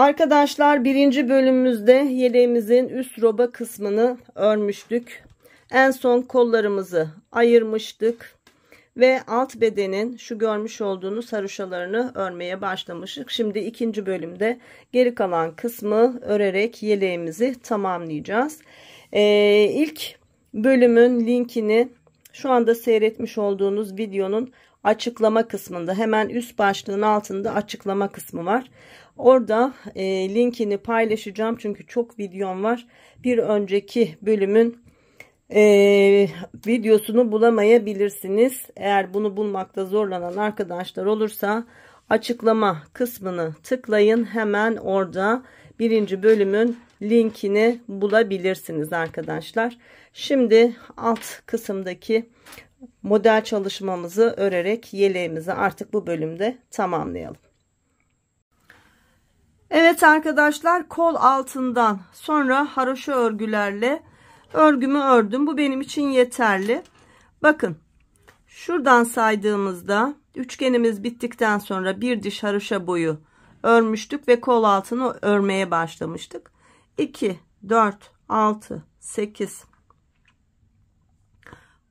Arkadaşlar, birinci bölümümüzde yeleğimizin üst roba kısmını örmüştük. En son kollarımızı ayırmıştık ve alt bedenin şu görmüş olduğunuz haroşalarını örmeye başlamıştık. Şimdi ikinci bölümde geri kalan kısmı örerek yeleğimizi tamamlayacağız. İlk bölümün linkini şu anda seyretmiş olduğunuz videonun açıklama kısmında, hemen üst başlığın altında açıklama kısmı var. Orada linkini paylaşacağım çünkü çok videom var. Bir önceki bölümün videosunu bulamayabilirsiniz. Eğer bunu bulmakta zorlanan arkadaşlar olursa açıklama kısmını tıklayın. Hemen orada birinci bölümün linkini bulabilirsiniz arkadaşlar. Şimdi alt kısımdaki model çalışmamızı örerek yeleğimizi artık bu bölümde tamamlayalım. Evet arkadaşlar, kol altından sonra haroşa örgülerle örgümü ördüm. Bu benim için yeterli. Bakın, şuradan saydığımızda üçgenimiz bittikten sonra bir diş haroşa boyu örmüştük ve kol altını örmeye başlamıştık. 2, 4, 6, 8,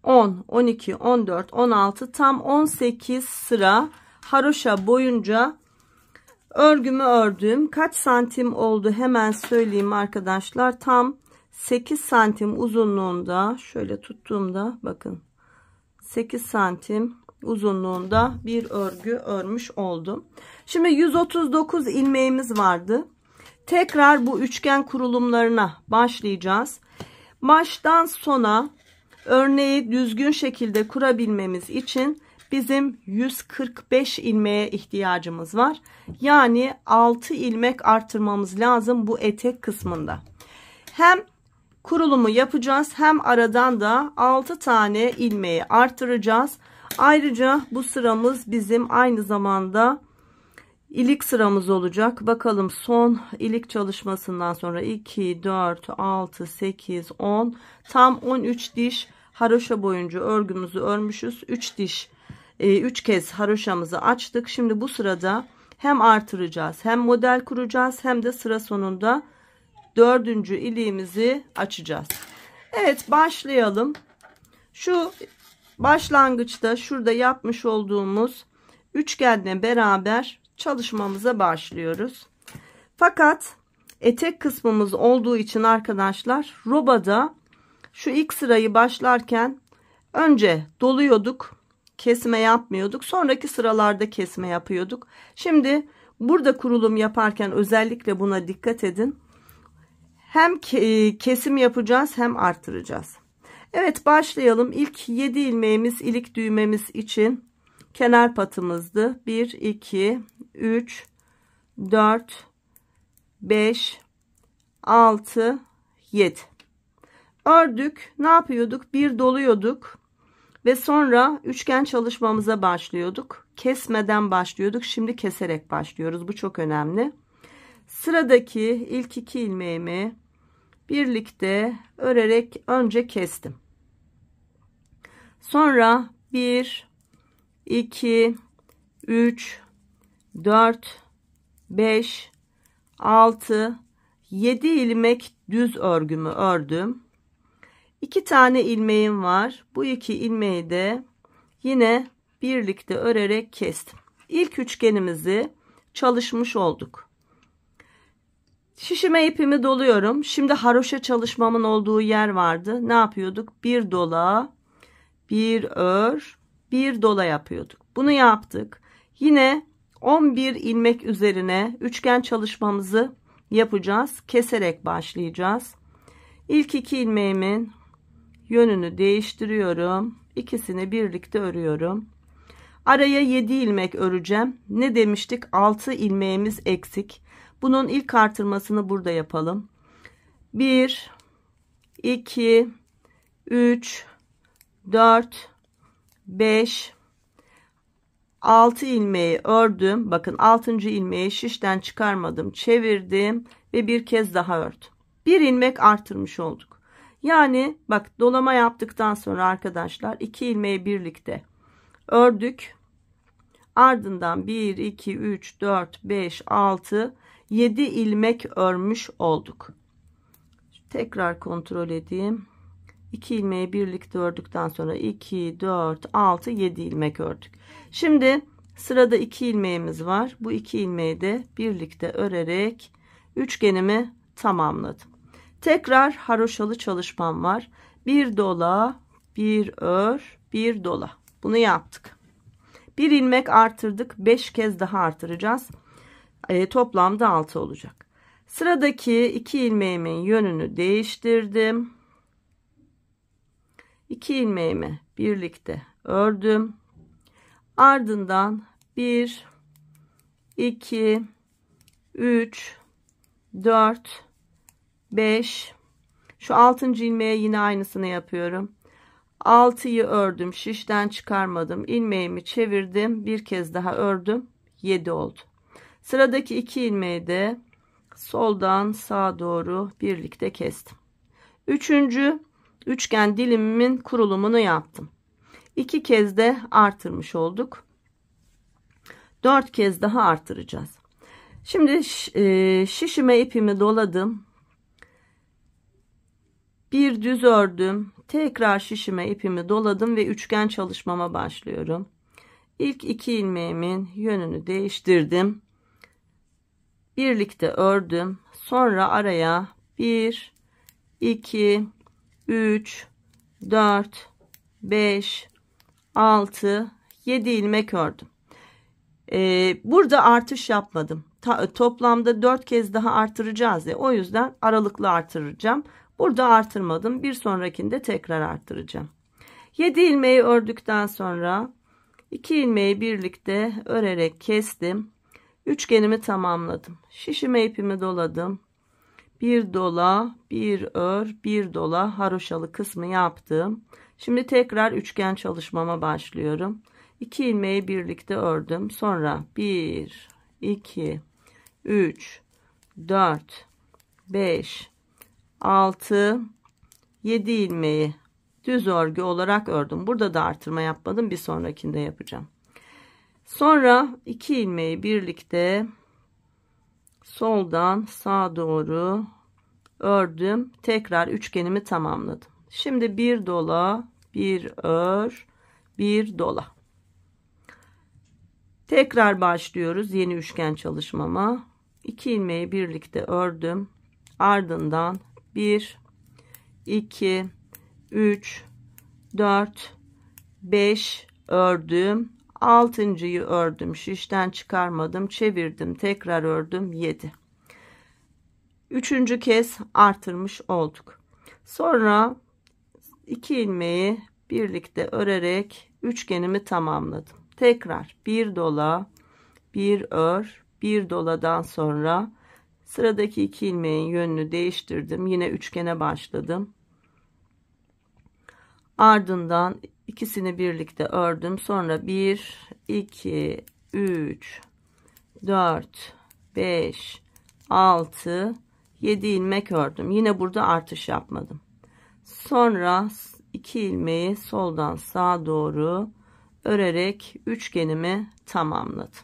10, 12, 14, 16, tam 18 sıra haroşa boyunca örgümü ördüm. Kaç santim oldu hemen söyleyeyim arkadaşlar. Tam 8 santim uzunluğunda, şöyle tuttuğumda bakın 8 santim uzunluğunda bir örgü örmüş oldum. Şimdi 139 ilmeğimiz vardı. Tekrar bu üçgen kurulumlarına başlayacağız. Baştan sona örneği düzgün şekilde kurabilmemiz için bizim 145 ilmeğe ihtiyacımız var. Yani 6 ilmek artırmamız lazım bu etek kısmında. Hem kurulumu yapacağız hem aradan da 6 tane ilmeği artıracağız. Ayrıca bu sıramız bizim aynı zamanda ilik sıramız olacak. Bakalım, son ilik çalışmasından sonra 2, 4, 6, 8, 10, tam 13 diş haroşa boyunca örgümüzü örmüşüz. 3 kez haroşamızı açtık. Şimdi bu sırada hem artıracağız, hem model kuracağız, hem de sıra sonunda 4. iliğimizi açacağız. Evet, başlayalım. Şu başlangıçta şurada yapmış olduğumuz üçgenle beraber çalışmamıza başlıyoruz. Fakat etek kısmımız olduğu için arkadaşlar, robada şu ilk sırayı başlarken önce doluyorduk, kesme yapmıyorduk, sonraki sıralarda kesme yapıyorduk. Şimdi burada kurulum yaparken özellikle buna dikkat edin. Hem kesim yapacağız hem artıracağız. Evet, başlayalım. İlk 7 ilmeğimiz ilik düğmemiz için kenar patımızdı. 1, 2, 3, 4, 5, 6, 7. Ördük. Ne yapıyorduk? Bir doluyorduk ve sonra üçgen çalışmamıza başlıyorduk. Kesmeden başlıyorduk. Şimdi keserek başlıyoruz. Bu çok önemli. Sıradaki ilk 2 ilmeğimi birlikte örerek önce kestim. Sonra 1, 2, 3, 4, 5, 6, 7 ilmek düz örgümü ördüm. 2 tane ilmeğim var. Bu 2 ilmeği de yine birlikte örerek kestim. İlk üçgenimizi çalışmış olduk. Şişime ipimi doluyorum. Şimdi haroşa çalışmamın olduğu yer vardı. Ne yapıyorduk? Bir dola, bir ör, bir dola yapıyorduk. Bunu yaptık. Yine 11 ilmek üzerine üçgen çalışmamızı yapacağız. Keserek başlayacağız. İlk 2 ilmeğimin yönünü değiştiriyorum. İkisini birlikte örüyorum. Araya 7 ilmek öreceğim. Ne demiştik? 6 ilmeğimiz eksik. Bunun ilk artırmasını burada yapalım. 1, 2, 3, 4, 5, 6 ilmeği ördüm. Bakın, 6. ilmeği şişten çıkarmadım. Çevirdim ve bir kez daha ördüm. Bir ilmek artırmış olduk. Yani bak, dolama yaptıktan sonra arkadaşlar 2 ilmeği birlikte ördük. Ardından 1, 2, 3, 4, 5, 6, 7 ilmek örmüş olduk. Tekrar kontrol edeyim. 2 ilmeği birlikte ördükten sonra 2, 4, 6, 7 ilmek ördük. Şimdi sırada 2 ilmeğimiz var. Bu 2 ilmeği de birlikte örerek üçgenimi tamamladım. Tekrar haroşalı çalışmam var. Bir dola, bir ör, bir dola. Bunu yaptık. Bir ilmek artırdık. 5 kez daha artıracağız. Toplamda 6 olacak. Sıradaki 2 ilmeğimin yönünü değiştirdim. 2 ilmeğimi birlikte ördüm. Ardından 1, 2, 3, 4, 5. Şu 6. ilmeğe yine aynısını yapıyorum. 6'yı ördüm. Şişten çıkarmadım. İlmeğimi çevirdim. Bir kez daha ördüm. 7 oldu. Sıradaki 2 ilmeği de soldan sağa doğru birlikte kestim. 3. üçgen dilimimin kurulumunu yaptım. 2 kez de artırmış olduk. 4 kez daha artıracağız. Şimdi şişime ipimi doladım. Bir düz ördüm. Tekrar şişime ipimi doladım ve üçgen çalışmama başlıyorum. İlk 2 ilmeğimin yönünü değiştirdim. Birlikte ördüm. Sonra araya 1, 2, 3, 4, 5, 6, 7 ilmek ördüm. Burada artış yapmadım. Toplamda 4 kez daha artıracağız ya. O yüzden aralıklı artıracağım. Burada artırmadım. Bir sonrakinde tekrar artıracağım. 7 ilmeği ördükten sonra 2 ilmeği birlikte örerek kestim. Üçgenimi tamamladım. Şişime ipimi doladım. Bir dola, bir ör, bir dola haroşalı kısmı yaptım. Şimdi tekrar üçgen çalışmama başlıyorum. 2 ilmeği birlikte ördüm. Sonra 1, 2, 3, 4, 5, 6, 7 ilmeği düz örgü olarak ördüm. Burada da artırma yapmadım. Bir sonrakinde yapacağım. Sonra 2 ilmeği birlikte soldan sağa doğru ördüm. Tekrar üçgenimi tamamladım. Şimdi bir dola, bir ör, bir dola. Tekrar başlıyoruz yeni üçgen çalışmama. 2 ilmeği birlikte ördüm. Ardından 1, 2, 3, 4, 5 ördüm. 6.'yı ördüm. Şişten çıkarmadım. Çevirdim. Tekrar ördüm. 7. 3. kez artırmış olduk. Sonra 2 ilmeği birlikte örerek üçgenimi tamamladım. Tekrar bir dola, bir ör, bir doladan sonra sıradaki 2 ilmeğin yönünü değiştirdim. Yine üçgene başladım. Ardından ikisini birlikte ördüm. Sonra 1, 2, 3, 4, 5, 6, 7 ilmek ördüm. Yine burada artış yapmadım. Sonra 2 ilmeği soldan sağa doğru örerek üçgenimi tamamladım.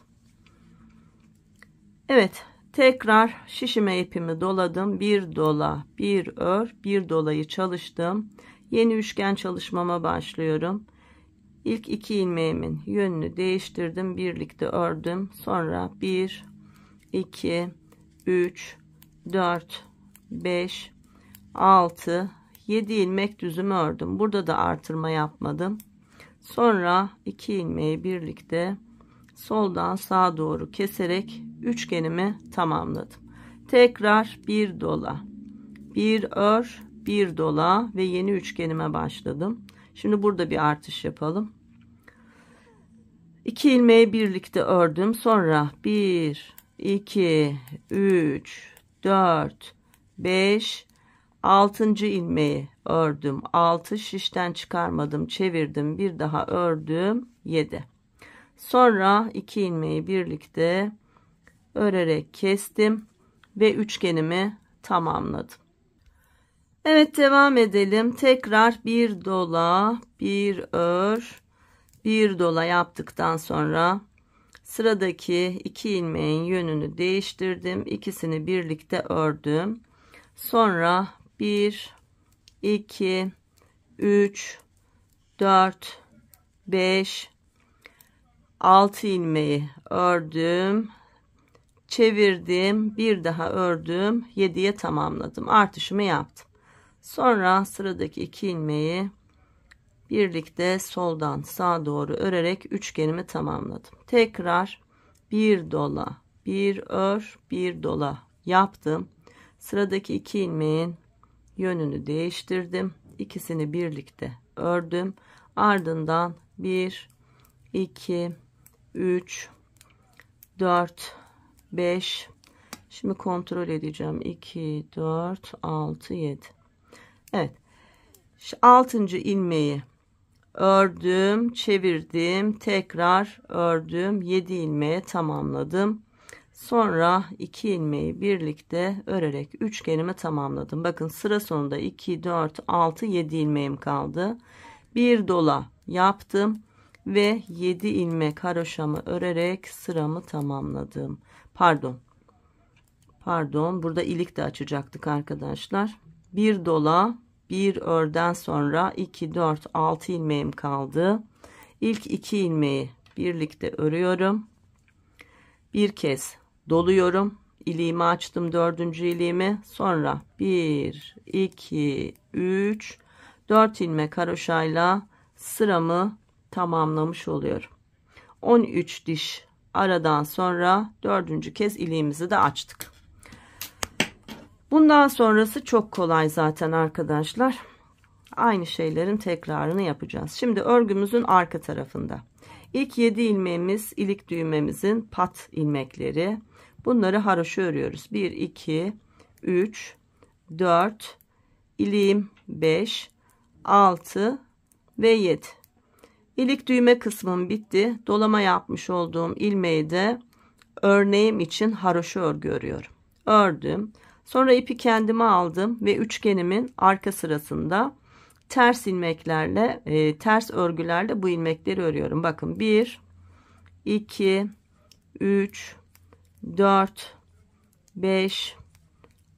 Evet, tekrar şişime ipimi doladım. Bir dola, bir ör, bir dolayı çalıştım. Yeni üçgen çalışmama başlıyorum. İlk 2 ilmeğimin yönünü değiştirdim. Birlikte ördüm. Sonra 1, 2, 3, 4, 5, 6, 7 ilmek düzümü ördüm. Burada da artırma yapmadım. Sonra 2 ilmeği birlikte soldan sağa doğru keserek üçgenimi tamamladım. Tekrar bir dola, bir ör, bir dola ve yeni üçgenime başladım. Şimdi burada bir artış yapalım. 2 ilmeği birlikte ördüm. Sonra 1, 2, 3, 4, 5, 6. ilmeği ördüm. 6 şişten çıkarmadım. Çevirdim. Bir daha ördüm. 7. Sonra 2 ilmeği birlikte örerek kestim ve üçgenimi tamamladım. Evet, devam edelim. Tekrar bir dola, bir ör, bir dola yaptıktan sonra Sıradaki 2 ilmeğin yönünü değiştirdim. İkisini birlikte ördüm. Sonra 1, 2, 3, 4, 5, 6 ilmeği ördüm. Çevirdim. Bir daha ördüm. 7'ye tamamladım. Artışımı yaptım. Sonra sıradaki 2 ilmeği birlikte soldan sağa doğru örerek üçgenimi tamamladım. Tekrar bir dola, bir ör, bir dola yaptım. Sıradaki 2 ilmeğin yönünü değiştirdim. İkisini birlikte ördüm. Ardından 1, 2, 3, 4, 5. Şimdi kontrol edeceğim. 2, 4, 6, 7. Evet. 6. ilmeği ördüm, çevirdim, tekrar ördüm, 7 ilmeğe tamamladım. Sonra 2 ilmeği birlikte örerek üçgenimi tamamladım. Bakın sıra sonunda 2, 4, 6, 7 ilmeğim kaldı. Bir dola yaptım ve 7 ilmek haroşamı örerek sıramı tamamladım. Pardon, burada ilik de açacaktık arkadaşlar. Bir dola, bir örden sonra 2, 4, 6 ilmeğim kaldı. İlk 2 ilmeği birlikte örüyorum. Bir kez doluyorum. İliğimi açtım, 4. iliğimi. Sonra 1, 2, 3, 4 ilmek haroşayla sıramı tamamlamış oluyorum. 13 diş aradan sonra 4. kez iliğimizi de açtık. Bundan sonrası çok kolay zaten arkadaşlar. Aynı şeylerin tekrarını yapacağız. Şimdi örgümüzün arka tarafında. İlk 7 ilmeğimiz ilik düğmemizin pat ilmekleri. Bunları haroşa örüyoruz. 1, 2, 3, 4, iliğim 5, 6 ve 7. İlik düğme kısmım bitti. Dolama yapmış olduğum ilmeği de örneğim için haroşa örgü örüyorum. Ördüm. Sonra ipi kendime aldım ve üçgenimin arka sırasında ters ilmeklerle, ters örgülerle bu ilmekleri örüyorum. Bakın 1, 2, 3, 4, 5,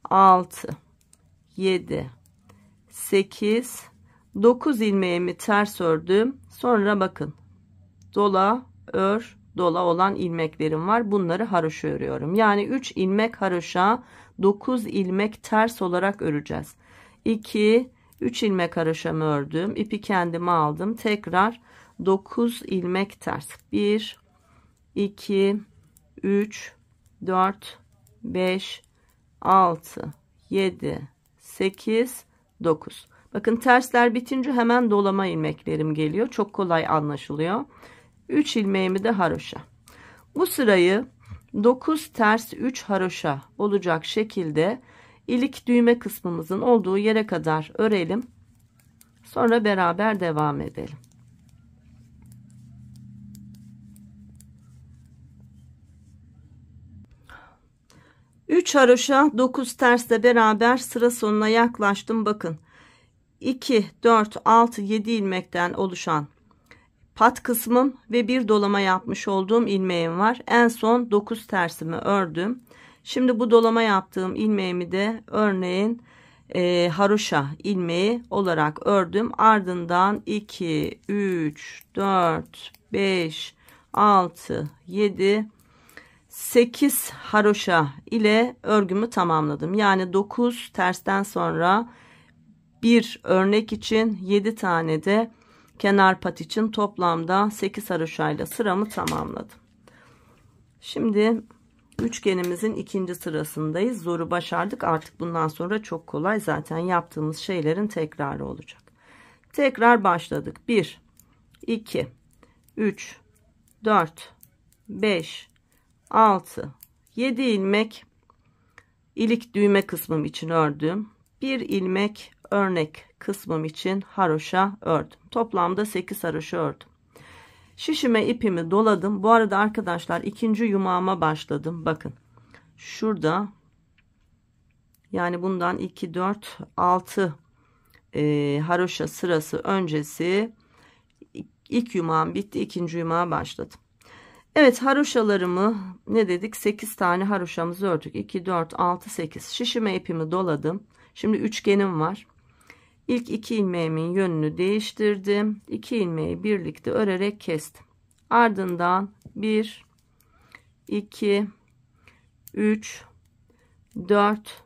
6, 7, 8, 9 ilmeğimi ters ördüm. Sonra bakın dola, ör, dola olan ilmeklerim var. Bunları haroşa örüyorum. Yani 3 ilmek haroşa, 9 ilmek ters olarak öreceğiz. 2, 3 ilmek haroşamı ördüm. İpi kendime aldım. Tekrar 9 ilmek ters. 1, 2, 3, 4, 5, 6, 7, 8, 9. Bakın tersler bitince hemen dolama ilmeklerim geliyor. Çok kolay anlaşılıyor. 3 ilmeğimi de haroşa. Bu sırayı 9 ters 3 haroşa olacak şekilde ilik düğme kısmımızın olduğu yere kadar örelim. Sonra beraber devam edelim. Üç haroşa 9 tersle beraber sıra sonuna yaklaştım. Bakın 2, 4, 6, 7 ilmekten oluşan pat kısmım ve bir dolama yapmış olduğum ilmeğim var. En son 9 tersimi ördüm. Şimdi bu dolama yaptığım ilmeğimi de örneğin haroşa ilmeği olarak ördüm. Ardından 2, 3, 4, 5, 6, 7, 8 haroşa ile örgümü tamamladım. Yani 9 tersten sonra bir örnek için 7 tane de kenar pat için toplamda 8 haroşayla sıramı tamamladım. Şimdi üçgenimizin ikinci sırasındayız. Zoru başardık. Artık bundan sonra çok kolay. Zaten yaptığımız şeylerin tekrarı olacak. Tekrar başladık. 1, 2, 3, 4, 5, 6, 7 ilmek ilik düğme kısmım için ördüm. 1 ilmek örnek kısmım için haroşa ördüm. Toplamda 8 haroşa ördüm. Şişime ipimi doladım. Bu arada arkadaşlar ikinci yumağıma başladım. Bakın şurada, yani bundan 2, 4, 6 haroşa sırası öncesi ilk yumağım bitti. İkinci yumağa başladım. Evet, haroşalarımı ne dedik? 8 tane haroşamızı ördük. 2, 4, 6, 8. Şişime ipimi doladım. Şimdi üçgenim var. İlk 2 ilmeğimin yönünü değiştirdim. 2 ilmeği birlikte örerek kestim. Ardından 1, 2, 3, 4,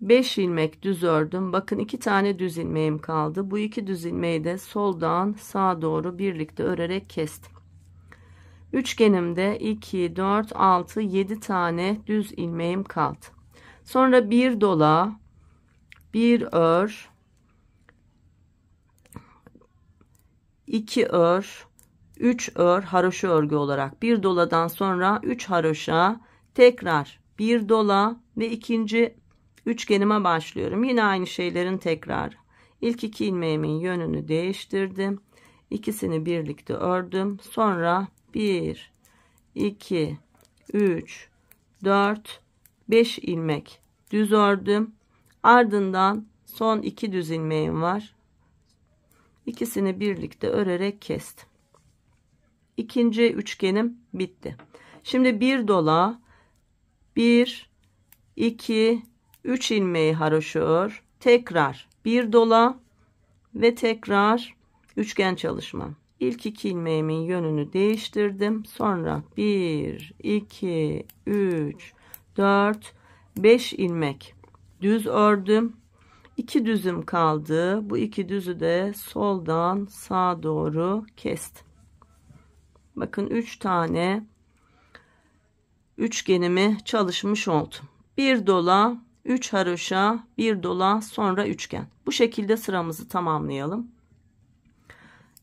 5 ilmek düz ördüm. Bakın 2 tane düz ilmeğim kaldı. Bu 2 düz ilmeği de soldan sağa doğru birlikte örerek kestim. Üçgenimde 2, 4, 6, 7 tane düz ilmeğim kaldı. Sonra bir dola, bir ör, 2 ör, 3 ör haroşa örgü olarak bir doladan sonra 3 haroşa, tekrar bir dola ve ikinci üçgenime başlıyorum. Yine aynı şeylerin tekrarı. İlk 2 ilmeğimin yönünü değiştirdim. İkisini birlikte ördüm. Sonra 1, 2, 3, 4, 5 ilmek düz ördüm. Ardından son 2 düz ilmeğim var. İkisini birlikte örerek kestim. İkinci üçgenim bitti. Şimdi bir dola, 1, 2, 3 ilmeği haroşa ör. Tekrar bir dola ve tekrar üçgen çalışma. İlk 2 ilmeğimin yönünü değiştirdim. Sonra 1, 2, 3, 4, 5 ilmek düz ördüm. 2 düzüm kaldı. Bu 2 düzü de soldan sağa doğru kestim. Bakın 3 tane üçgenimi çalışmış oldum. Bir dola, 3 haroşa, bir dola, sonra üçgen. Bu şekilde sıramızı tamamlayalım.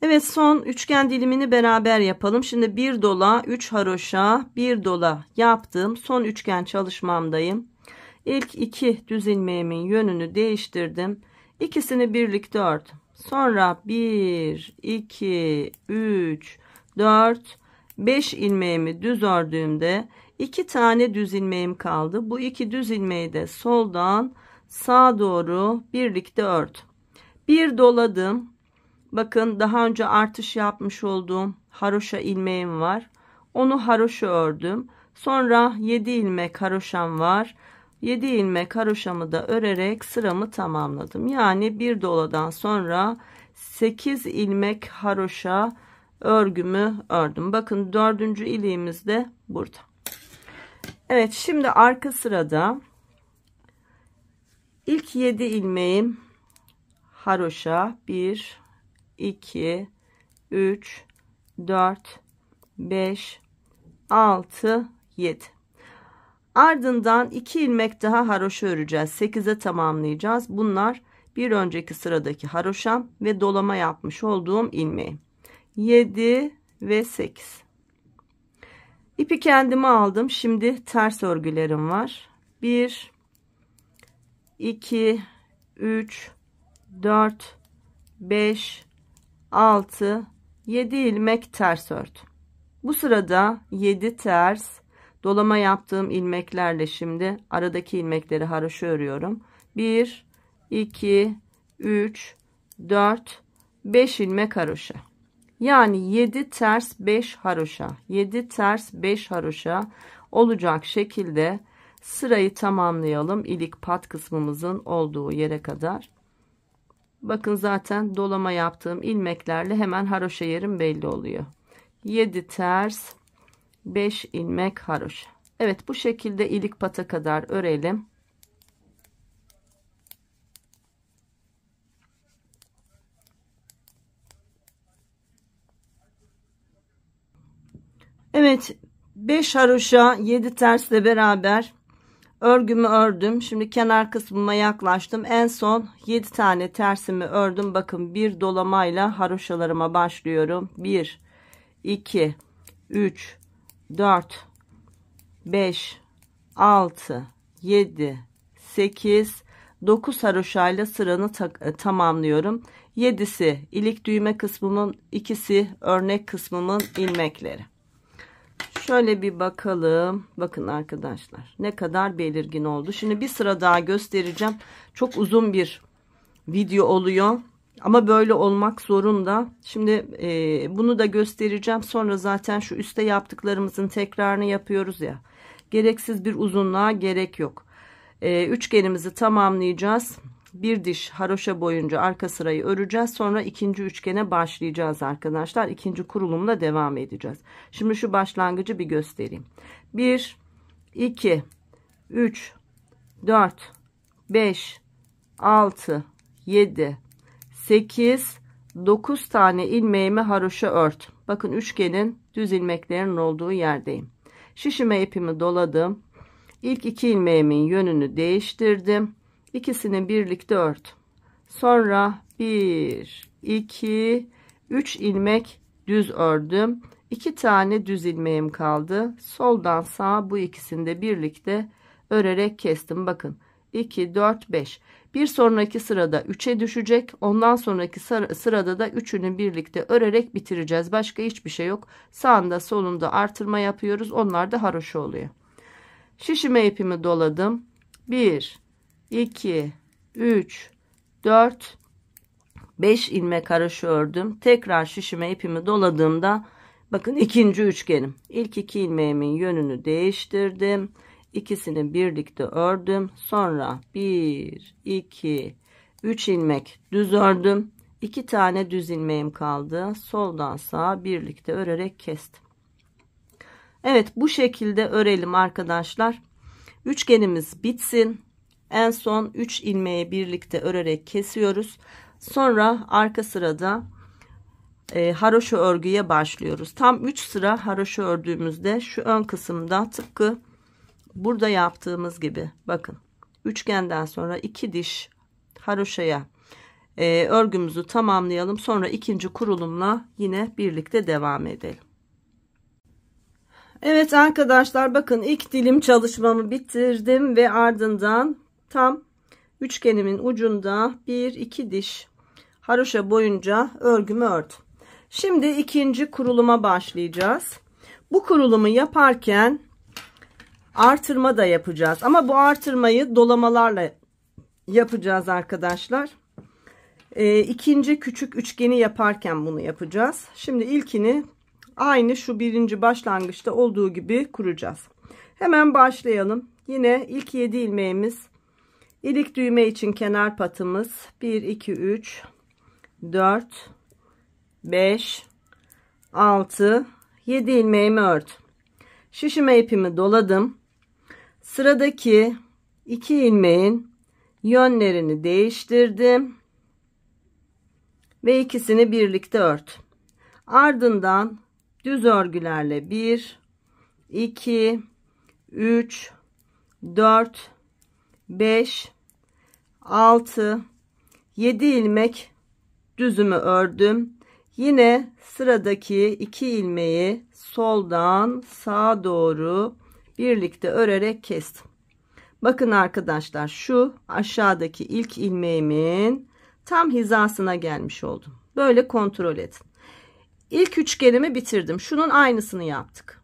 Evet, son üçgen dilimini beraber yapalım. Şimdi bir dola, 3 haroşa, bir dola yaptım. Son üçgen çalışmamdayım. İlk 2 düz ilmeğimin yönünü değiştirdim. İkisini birlikte ördüm. Sonra 1, 2, 3, 4, 5 ilmeğimi düz ördüğümde 2 tane düz ilmeğim kaldı. Bu 2 düz ilmeği de soldan sağa doğru birlikte ördüm. Bir doladım. Bakın daha önce artış yapmış olduğum haroşa ilmeğim var. Onu haroşa ördüm. Sonra 7 ilmek haroşam var. 7 ilmek haroşamı da örerek sıramı tamamladım. Yani bir doladan sonra 8 ilmek haroşa örgümü ördüm. Bakın 4. iliğimiz de burada. Evet, şimdi arka sırada ilk 7 ilmeğim haroşa, 1, 2, 3, 4, 5, 6, 7. Ardından 2 ilmek daha haroşa öreceğiz. 8'e tamamlayacağız. Bunlar bir önceki sıradaki haroşam ve dolama yapmış olduğum ilmeğim. 7 ve 8. İpi kendime aldım. Şimdi ters örgülerim var. 1, 2, 3, 4, 5, 6, 7 ilmek ters ördüm. Bu sırada 7 ters dolama yaptığım ilmeklerle şimdi aradaki ilmekleri haroşa örüyorum. 1, 2, 3, 4, 5 ilmek haroşa. Yani 7 ters 5 haroşa, 7 ters 5 haroşa olacak şekilde sırayı tamamlayalım ilik pat kısmımızın olduğu yere kadar. Bakın zaten dolama yaptığım ilmeklerle hemen haroşa yerim belli oluyor. 7 ters 5 ilmek haroşa. Evet, bu şekilde ilik pata kadar örelim. Evet, 5 haroşa 7 tersle beraber örgümü ördüm. Şimdi kenar kısmıma yaklaştım. En son 7 tane tersimi ördüm. Bakın bir dolamayla haroşalarıma başlıyorum. 1, 2, 3, 4, 5, 6, 7, 8, 9 haroşayla sıranı tamamlıyorum. 7'si ilik düğme kısmımın, ikisi örnek kısmımın ilmekleri. Şöyle bir bakalım. Bakın arkadaşlar ne kadar belirgin oldu. Şimdi bir sıra daha göstereceğim. Çok uzun bir video oluyor. Ama böyle olmak zorunda. Şimdi bunu da göstereceğim. Sonra zaten şu üstte yaptıklarımızın tekrarını yapıyoruz ya. Gereksiz bir uzunluğa gerek yok. Üçgenimizi tamamlayacağız. Bir diş haroşa boyunca arka sırayı öreceğiz. Sonra ikinci üçgene başlayacağız arkadaşlar. İkinci kurulumla devam edeceğiz. Şimdi şu başlangıcı bir göstereyim. 1, 2, 3, 4, 5, 6, 7, 8, 9 tane ilmeğimi haroşa ört. Bakın üçgenin düz ilmeklerin olduğu yerdeyim. Şişime ipimi doladım. İlk 2 ilmeğimin yönünü değiştirdim. İkisini birlikte ört. Sonra 1, 2, 3 ilmek düz ördüm. 2 tane düz ilmeğim kaldı. Soldan sağa bu ikisini de birlikte örerek kestim. Bakın 2, 4, 5. Bir sonraki sırada 3'e düşecek. Ondan sonraki sırada da 3'ünü birlikte örerek bitireceğiz. Başka hiçbir şey yok. Sağında solunda artırma yapıyoruz. Onlar da haroşa oluyor. Şişime ipimi doladım. 1, 2, 3, 4, 5 ilmek haroşa ördüm. Tekrar şişime ipimi doladığımda bakın ikinci üçgenim. İlk 2 ilmeğimin yönünü değiştirdim. İkisini birlikte ördüm. Sonra 1, 2, 3 ilmek düz ördüm. 2 tane düz ilmeğim kaldı. Soldan sağa birlikte örerek kestim. Evet, bu şekilde örelim arkadaşlar. Üçgenimiz bitsin. En son 3 ilmeği birlikte örerek kesiyoruz. Sonra arka sırada haroşa örgüye başlıyoruz. Tam 3 sıra haroşa ördüğümüzde şu ön kısımda tıpkı burada yaptığımız gibi bakın üçgenden sonra 2 diş haroşaya örgümüzü tamamlayalım. Sonra ikinci kurulumla yine birlikte devam edelim. Evet arkadaşlar, bakın ilk dilim çalışmamı bitirdim ve ardından tam üçgenimin ucunda 1-2 diş haroşa boyunca örgümü ördüm. Şimdi ikinci kuruluma başlayacağız. Bu kurulumu yaparken artırma da yapacağız. Ama bu artırmayı dolamalarla yapacağız arkadaşlar. İkinci küçük üçgeni yaparken bunu yapacağız. Şimdi ilkini aynı şu birinci başlangıçta olduğu gibi kuracağız. Hemen başlayalım. Yine ilk 7 ilmeğimiz, ilik düğme için kenar patımız 1, 2, 3, 4, 5, 6, 7 ilmeğimi ördüm. Şişime ipimi doladım. Sıradaki 2 ilmeğin yönlerini değiştirdim ve ikisini birlikte ördüm. Ardından düz örgülerle 1, 2, 3, 4, 5, 6, 7 ilmek düzümü ördüm. Yine sıradaki 2 ilmeği soldan sağa doğru birlikte örerek kestim. Bakın arkadaşlar, şu aşağıdaki ilk ilmeğimin tam hizasına gelmiş oldum. Böyle kontrol edin. İlk üçgenimi bitirdim. Şunun aynısını yaptık.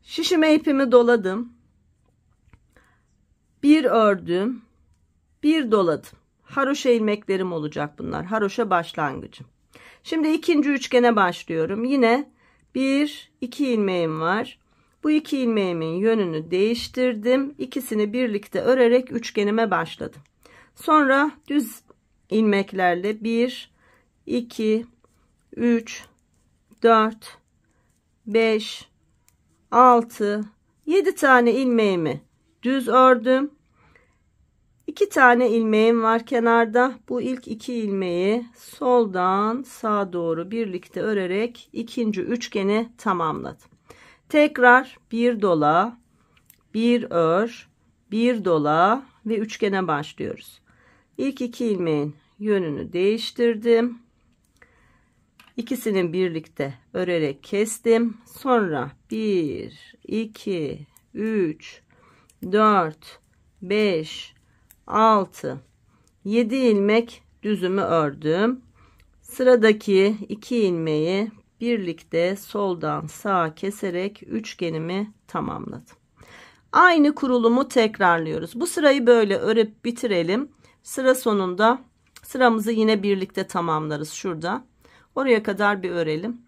Şişime ipimi doladım. Bir ördüm. Bir doladım. Haroşa ilmeklerim olacak bunlar. Haroşa başlangıcım. Şimdi ikinci üçgene başlıyorum. Yine 1, 2 ilmeğim var. Bu 2 ilmeğimin yönünü değiştirdim. İkisini birlikte örerek üçgenime başladım. Sonra düz ilmeklerle 1, 2, 3, 4, 5, 6, 7 tane ilmeğimi düz ördüm. 2 tane ilmeğim var kenarda. Bu ilk 2 ilmeği soldan sağa doğru birlikte örerek ikinci üçgeni tamamladım. Tekrar bir dola, bir ör, bir dola ve üçgene başlıyoruz. İlk 2 ilmeğin yönünü değiştirdim. İkisini birlikte örerek kestim. Sonra 1, 2, 3, 4, 5, 6, 7 ilmek düzümü ördüm. Sıradaki 2 ilmeği birlikte soldan sağa keserek üçgenimi tamamladım. Aynı kurulumu tekrarlıyoruz. Bu sırayı böyle örüp bitirelim. Sıra sonunda Sıramızı yine birlikte tamamlarız şurada. Oraya kadar bir örelim.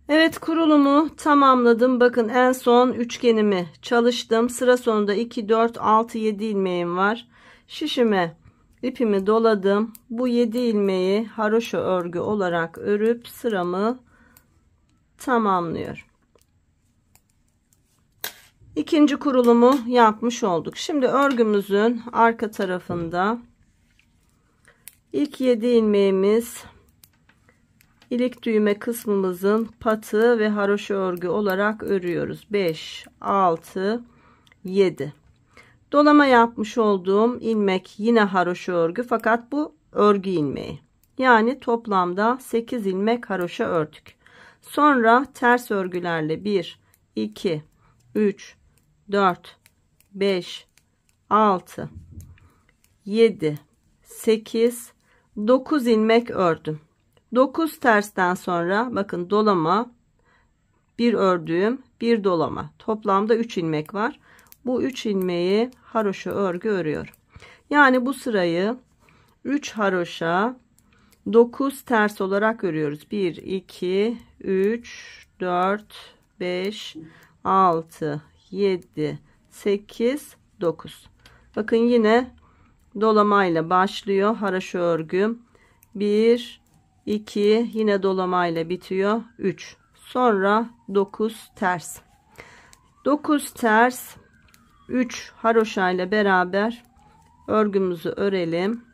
Evet, kurulumu tamamladım. Bakın en son üçgenimi çalıştım. Sıra sonunda 2, 4, 6, 7 ilmeğim var. Şişime ipimi doladım. Bu 7 ilmeği haroşa örgü olarak örüp sıramı tamamlıyorum. İkinci kurulumu yapmış olduk. Şimdi örgümüzün arka tarafında ilk 7 ilmeğimiz ilik düğme kısmımızın patı ve haroşa örgü olarak örüyoruz. 5, 6, 7. Dolama yapmış olduğum ilmek yine haroşa örgü, fakat bu örgü ilmeği. Yani toplamda 8 ilmek haroşa ördük. Sonra ters örgülerle 1, 2, 3, 4, 5, 6, 7, 8, 9 ilmek ördüm. 9 tersten sonra bakın dolama, bir ördüğüm, bir dolama. Toplamda 3 ilmek var. Bu 3 ilmeği haroşa örgü örüyorum. Yani bu sırayı 3 haroşa 9 ters olarak örüyoruz. 1, 2, 3, 4, 5, 6, 7, 8, 9. Bakın yine dolamayla başlıyor haroşa örgüm. 1, 2, yine dolamayla bitiyor. 3. Sonra 9 ters. 9 ters, 3 haroşa ile beraber örgümüzü örelim.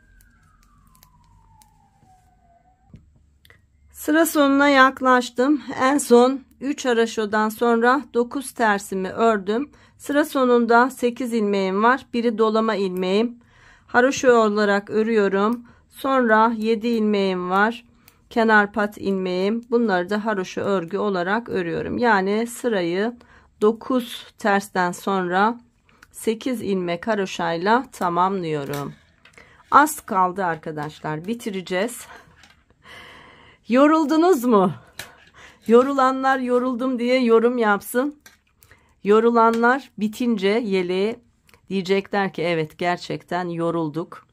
Sıra sonuna yaklaştım. En son 3 haroşadan sonra 9 tersimi ördüm. Sıra sonunda 8 ilmeğim var. Biri dolama ilmeğim. Haroşa olarak örüyorum. Sonra 7 ilmeğim var. Kenar pat ilmeğim. Bunları da haroşa örgü olarak örüyorum. Yani sırayı 9 tersten sonra 8 ilmek haroşayla tamamlıyorum. Az kaldı arkadaşlar. Bitireceğiz. Yoruldunuz mu? Yorulanlar yoruldum diye yorum yapsın. Yorulanlar bitince yeleği diyecekler ki evet, gerçekten yorulduk.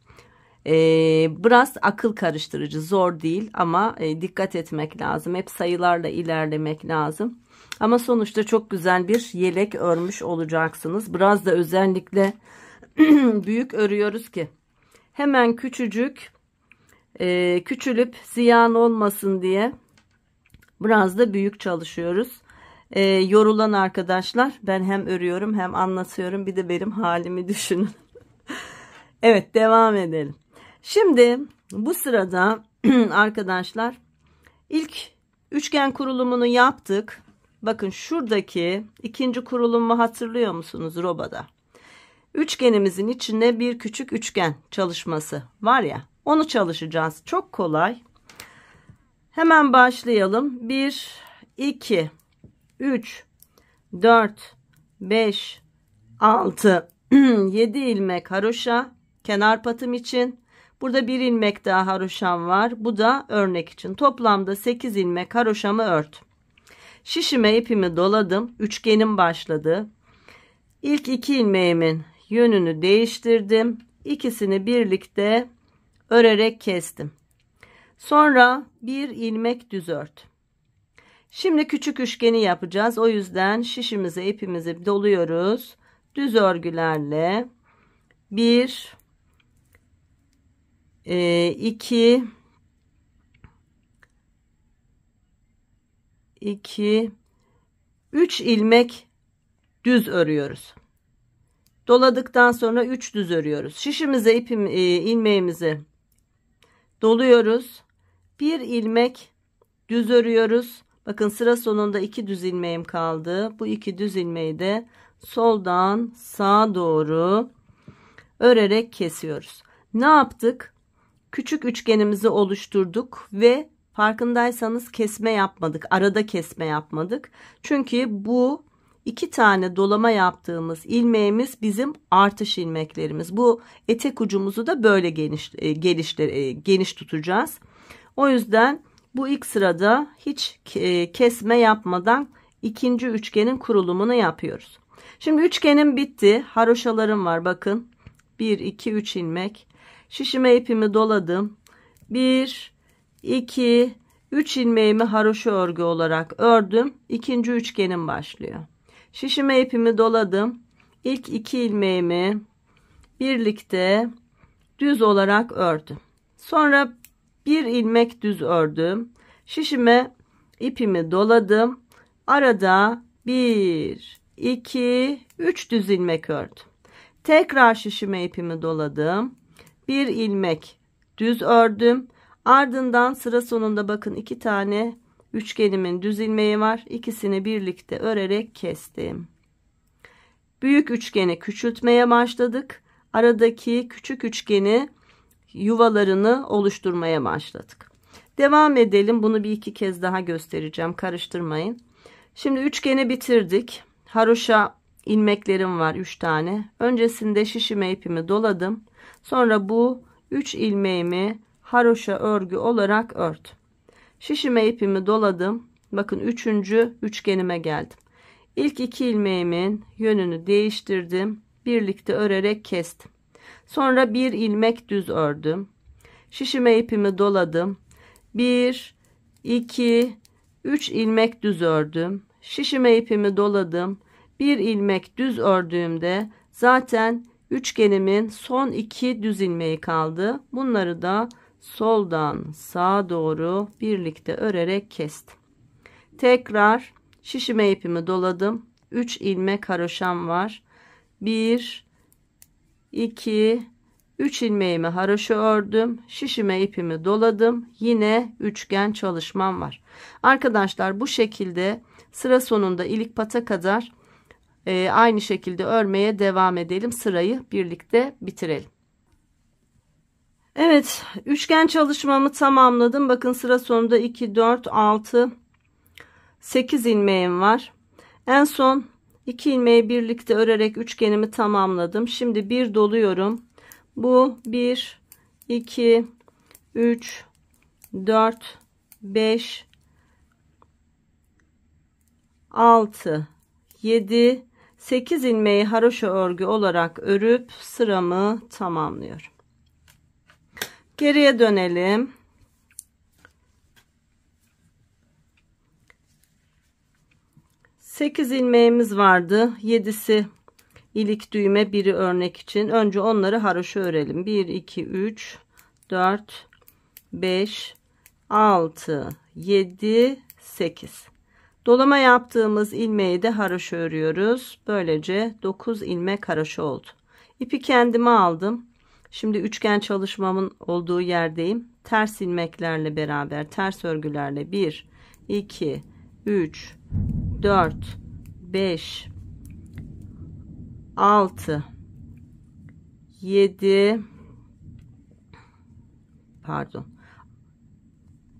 Biraz akıl karıştırıcı, zor değil ama dikkat etmek lazım. Hep sayılarla ilerlemek lazım. Ama sonuçta çok güzel bir yelek örmüş olacaksınız. Biraz da özellikle büyük örüyoruz ki hemen küçülüp ziyan olmasın diye biraz da büyük çalışıyoruz. Yorulan arkadaşlar, ben hem örüyorum hem anlatıyorum, bir de benim halimi düşünün. Evet, devam edelim. Şimdi bu sırada arkadaşlar ilk üçgen kurulumunu yaptık. Bakın şuradaki ikinci kurulumu hatırlıyor musunuz robada? Üçgenimizin içinde bir küçük üçgen çalışması var ya, onu çalışacağız. Çok kolay. Hemen başlayalım. 1, 2, 3, 4, 5, 6, 7 ilmek haroşa kenar patım için. Burada bir ilmek daha haroşam var. Bu da örnek için. Toplamda 8 ilmek haroşamı ördüm. Şişime ipimi doladım. Üçgenim başladı. İlk 2 ilmeğimin yönünü değiştirdim. İkisini birlikte örerek kestim. Sonra bir ilmek düz ördüm. Şimdi küçük üçgeni yapacağız. O yüzden şişimize ipimizi doluyoruz. Düz örgülerle 1, 2, 3 ilmek düz örüyoruz. Doladıktan sonra 3 düz örüyoruz. Şişimize ilmeğimizi doluyoruz. Bir ilmek düz örüyoruz. Bakın sıra sonunda 2 düz ilmeğim kaldı. Bu 2 düz ilmeği de soldan sağa doğru örerek kesiyoruz. Ne yaptık? Küçük üçgenimizi oluşturduk ve farkındaysanız kesme yapmadık. Arada kesme yapmadık. Çünkü bu 2 tane dolama yaptığımız ilmeğimiz bizim artış ilmeklerimiz. Bu etek ucumuzu da böyle geniş tutacağız. O yüzden bu ilk sırada hiç kesme yapmadan ikinci üçgenin kurulumunu yapıyoruz. Şimdi üçgenim bitti. Haroşalarım var bakın. 1, 2, 3 ilmek. Şişime ipimi doladım. 1, 2, 3 ilmeğimi haroşa örgü olarak ördüm. İkinci üçgenim başlıyor. Şişime ipimi doladım. İlk 2 ilmeğimi birlikte düz olarak ördüm. Sonra bir ilmek düz ördüm. Şişime ipimi doladım. Arada 1, 2, 3 düz ilmek ördüm. Tekrar şişime ipimi doladım. Bir ilmek düz ördüm. Ardından sıra sonunda bakın 2 tane üçgenimin düz ilmeği var. İkisini birlikte örerek kestim. Büyük üçgeni küçültmeye başladık. Aradaki küçük üçgeni yuvalarını oluşturmaya başladık. Devam edelim. Bunu bir iki kez daha göstereceğim. Karıştırmayın. Şimdi üçgeni bitirdik. Haroşa ilmeklerim var 3 tane. Öncesinde şişime ipimi doladım. Sonra bu 3 ilmeğimi haroşa örgü olarak ördüm. Şişime ipimi doladım. Bakın 3. üçgenime geldim. İlk 2 ilmeğimin yönünü değiştirdim. Birlikte örerek kestim. Sonra bir ilmek düz ördüm. Şişime ipimi doladım. 1, 2, 3 ilmek düz ördüm. Şişime ipimi doladım. Bir ilmek düz ördüğümde zaten üçgenimin son 2 düz ilmeği kaldı. Bunları da soldan sağa doğru birlikte örerek kestim. Tekrar şişime ipimi doladım. 3 ilmek haroşam var. 1, 2, 3 ilmeğimi haroşa ördüm. Şişime ipimi doladım. Yine üçgen çalışmam var. Arkadaşlar bu şekilde sıra sonunda ilik pata kadar aynı şekilde örmeye devam edelim. Sırayı birlikte bitirelim. Evet, üçgen çalışmamı tamamladım. Bakın sıra sonunda 2, 4, 6, 8 ilmeğim var. En son 2 ilmeği birlikte örerek üçgenimi tamamladım. Şimdi bir doluyorum. Bu 1, 2, 3, 4, 5, 6, 7, 8 ilmeği haroşa örgü olarak örüp sıramı tamamlıyorum. Geriye dönelim. Sekiz ilmeğimiz vardı. 7'si ilik düğme, biri örnek için. Önce onları haroşa örelim. 1, 2, 3, 4, 5, 6, 7, 8. Dolama yaptığımız ilmeği de haroşa örüyoruz. Böylece 9 ilmek haroşa oldu. İpi kendime aldım. Şimdi üçgen çalışmamın olduğu yerdeyim. Ters ilmeklerle beraber, ters örgülerle 1, 2, 3, 4, 5, 6, 7, pardon.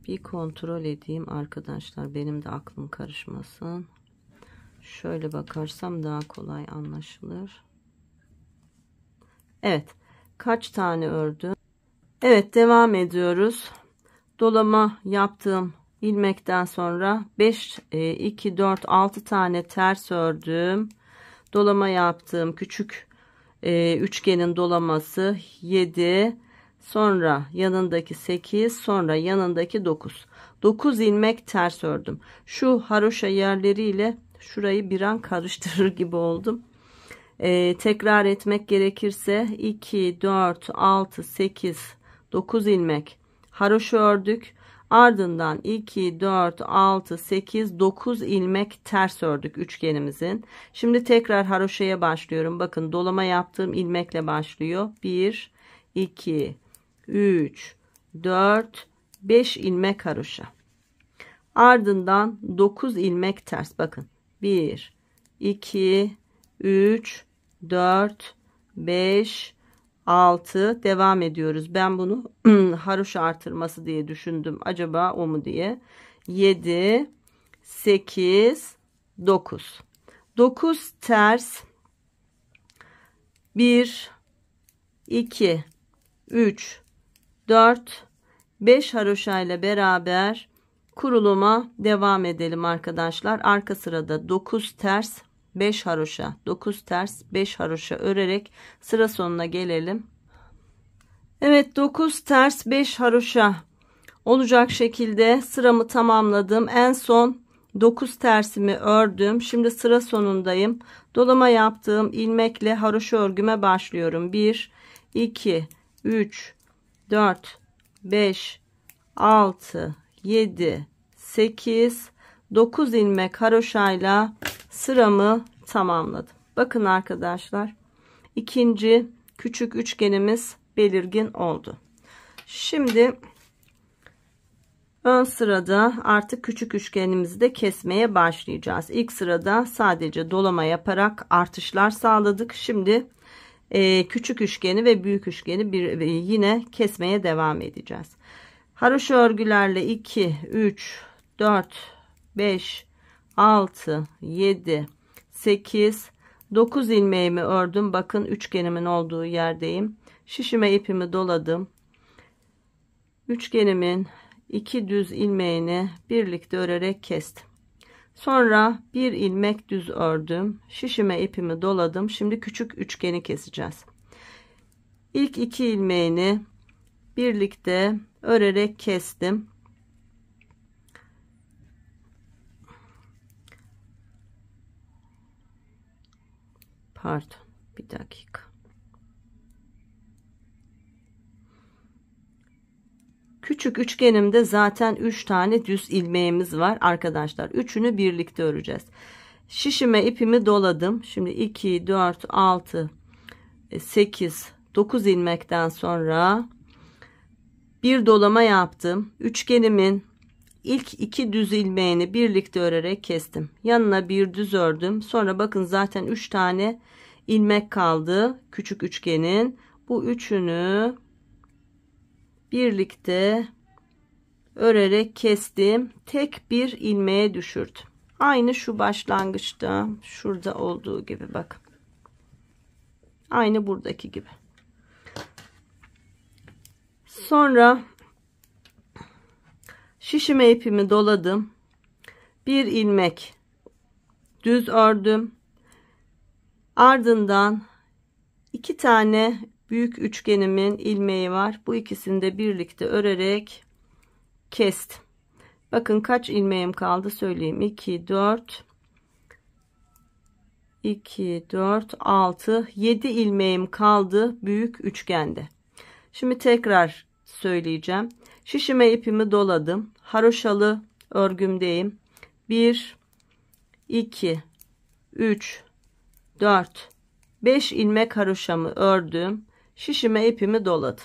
Bir kontrol edeyim arkadaşlar. Benim de aklım karışmasın. Şöyle bakarsam daha kolay anlaşılır. Evet. Kaç tane ördüm? Evet, devam ediyoruz. Dolama yaptığım ilmekten sonra 5, 2, 4, 6 tane ters ördüm. Dolama yaptığım küçük üçgenin dolaması 7. Sonra yanındaki 8, sonra yanındaki 9. 9 ilmek ters ördüm. Şu haroşa yerleriyle şurayı bir an karıştırır gibi oldum. Tekrar etmek gerekirse 2, 4, 6, 8, 9 ilmek haroşa ördük. Ardından 2, 4, 6, 8, 9 ilmek ters ördük üçgenimizin. Şimdi tekrar haroşaya başlıyorum. Bakın dolama yaptığım ilmekle başlıyor. 1, 2, 3, 4, 5 ilmek haroşa. Ardından 9 ilmek ters. Bakın 1, 2, 3, 4, 5, 6 devam ediyoruz. Ben bunu haroşa artırması diye düşündüm. Acaba o mu diye. 7, 8, 9. 9 ters. 1, 2, 3, 4, 5 haroşa ile beraber kuruluma devam edelim arkadaşlar. Arka sırada 9 ters, 5 haroşa, 9 ters, 5 haroşa örerek sıra sonuna gelelim. Evet, 9 ters 5 haroşa olacak şekilde sıramı tamamladım. En son 9 tersimi ördüm. Şimdi sıra sonundayım. Dolama yaptığım ilmekle haroşa örgüme başlıyorum. 1 2 3 4 5 6 7 8 9 ilmek haroşayla sıramı tamamladım. Bakın arkadaşlar, ikinci küçük üçgenimiz belirgin oldu. Şimdi ön sırada artık küçük üçgenimizi de kesmeye başlayacağız. İlk sırada sadece dolama yaparak artışlar sağladık. Şimdi küçük üçgeni ve büyük üçgeni yine kesmeye devam edeceğiz. Haroşa örgülerle 2 3 4 5 6 7 8 9 ilmeğimi ördüm. Bakın üçgenimin olduğu yerdeyim. Şişime ipimi doladım. Üçgenimin 2 düz ilmeğini birlikte örerek kestim. Sonra bir ilmek düz ördüm. Şişime ipimi doladım. Şimdi küçük üçgeni keseceğiz. İlk 2 ilmeğini birlikte örerek kestim. Pardon, bir dakika. Küçük üçgenimde zaten 3 tane düz ilmeğimiz var arkadaşlar. Üçünü birlikte öreceğiz. Şişime ipimi doladım. Şimdi 2 4 6 8 9 ilmekten sonra bir dolama yaptım. Üçgenimin ilk 2 düz ilmeğini birlikte örerek kestim. Yanına bir düz ördüm. Sonra bakın zaten 3 tane ilmek kaldı küçük üçgenin. Bu üçünü birlikte örerek kestim. Tek bir ilmeğe düşürdüm. Aynı şu başlangıçta şurada olduğu gibi bakın. Aynı buradaki gibi. Sonra şişime ipimi doladım. Bir ilmek düz ördüm. Ardından 2 tane büyük üçgenimin ilmeği var. Bu ikisini de birlikte örerek kestim. Bakın kaç ilmeğim kaldı söyleyeyim. 2 4 2 4 6 7 ilmeğim kaldı büyük üçgende. Şimdi tekrar söyleyeceğim. Şişime ipimi doladım. Haroşalı örgümdeyim. 1 2 3 4 5 ilmek haroşamı ördüm. Şişime ipimi doladım.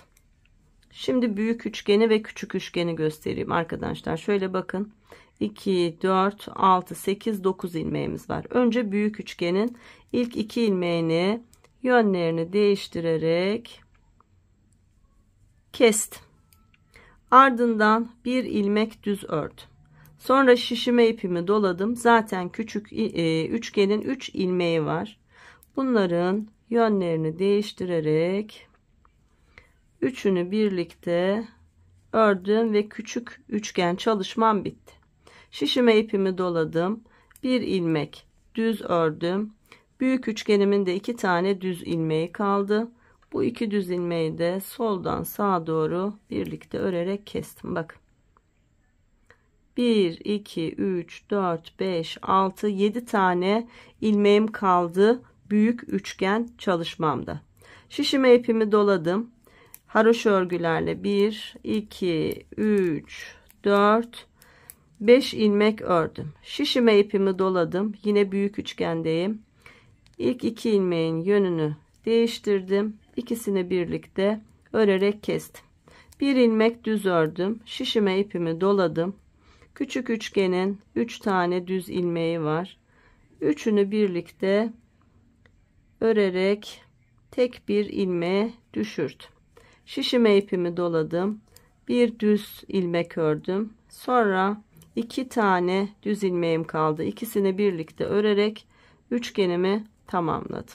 Şimdi büyük üçgeni ve küçük üçgeni göstereyim arkadaşlar. Şöyle bakın. 2 4 6 8 9 ilmeğimiz var. Önce büyük üçgenin ilk 2 ilmeğini yönlerini değiştirerek kestim. Ardından bir ilmek düz ördüm. Sonra şişime ipimi doladım. Zaten küçük üçgenin 3 ilmeği var. Bunların yönlerini değiştirerek üçünü birlikte ördüm ve küçük üçgen çalışmam bitti. Şişime ipimi doladım. Bir ilmek düz ördüm. Büyük üçgenimin de 2 tane düz ilmeği kaldı. Bu 2 düz ilmeği de soldan sağa doğru birlikte örerek kestim. Bakın. 1 2 3 4 5 6 7 tane ilmeğim kaldı büyük üçgen çalışmamda. Şişime ipimi doladım. Haroşa örgülerle 1 2 3 4 5 ilmek ördüm. Şişime ipimi doladım. Yine büyük üçgendeyim. İlk 2 ilmeğin yönünü değiştirdim. İkisini birlikte örerek kestim. Bir ilmek düz ördüm. Şişime ipimi doladım. Küçük üçgenin 3 tane düz ilmeği var. Üçünü birlikte örerek tek bir ilmeğe düşürdüm. Şişime ipimi doladım. Bir düz ilmek ördüm. Sonra 2 tane düz ilmeğim kaldı. İkisini birlikte örerek üçgenimi tamamladım.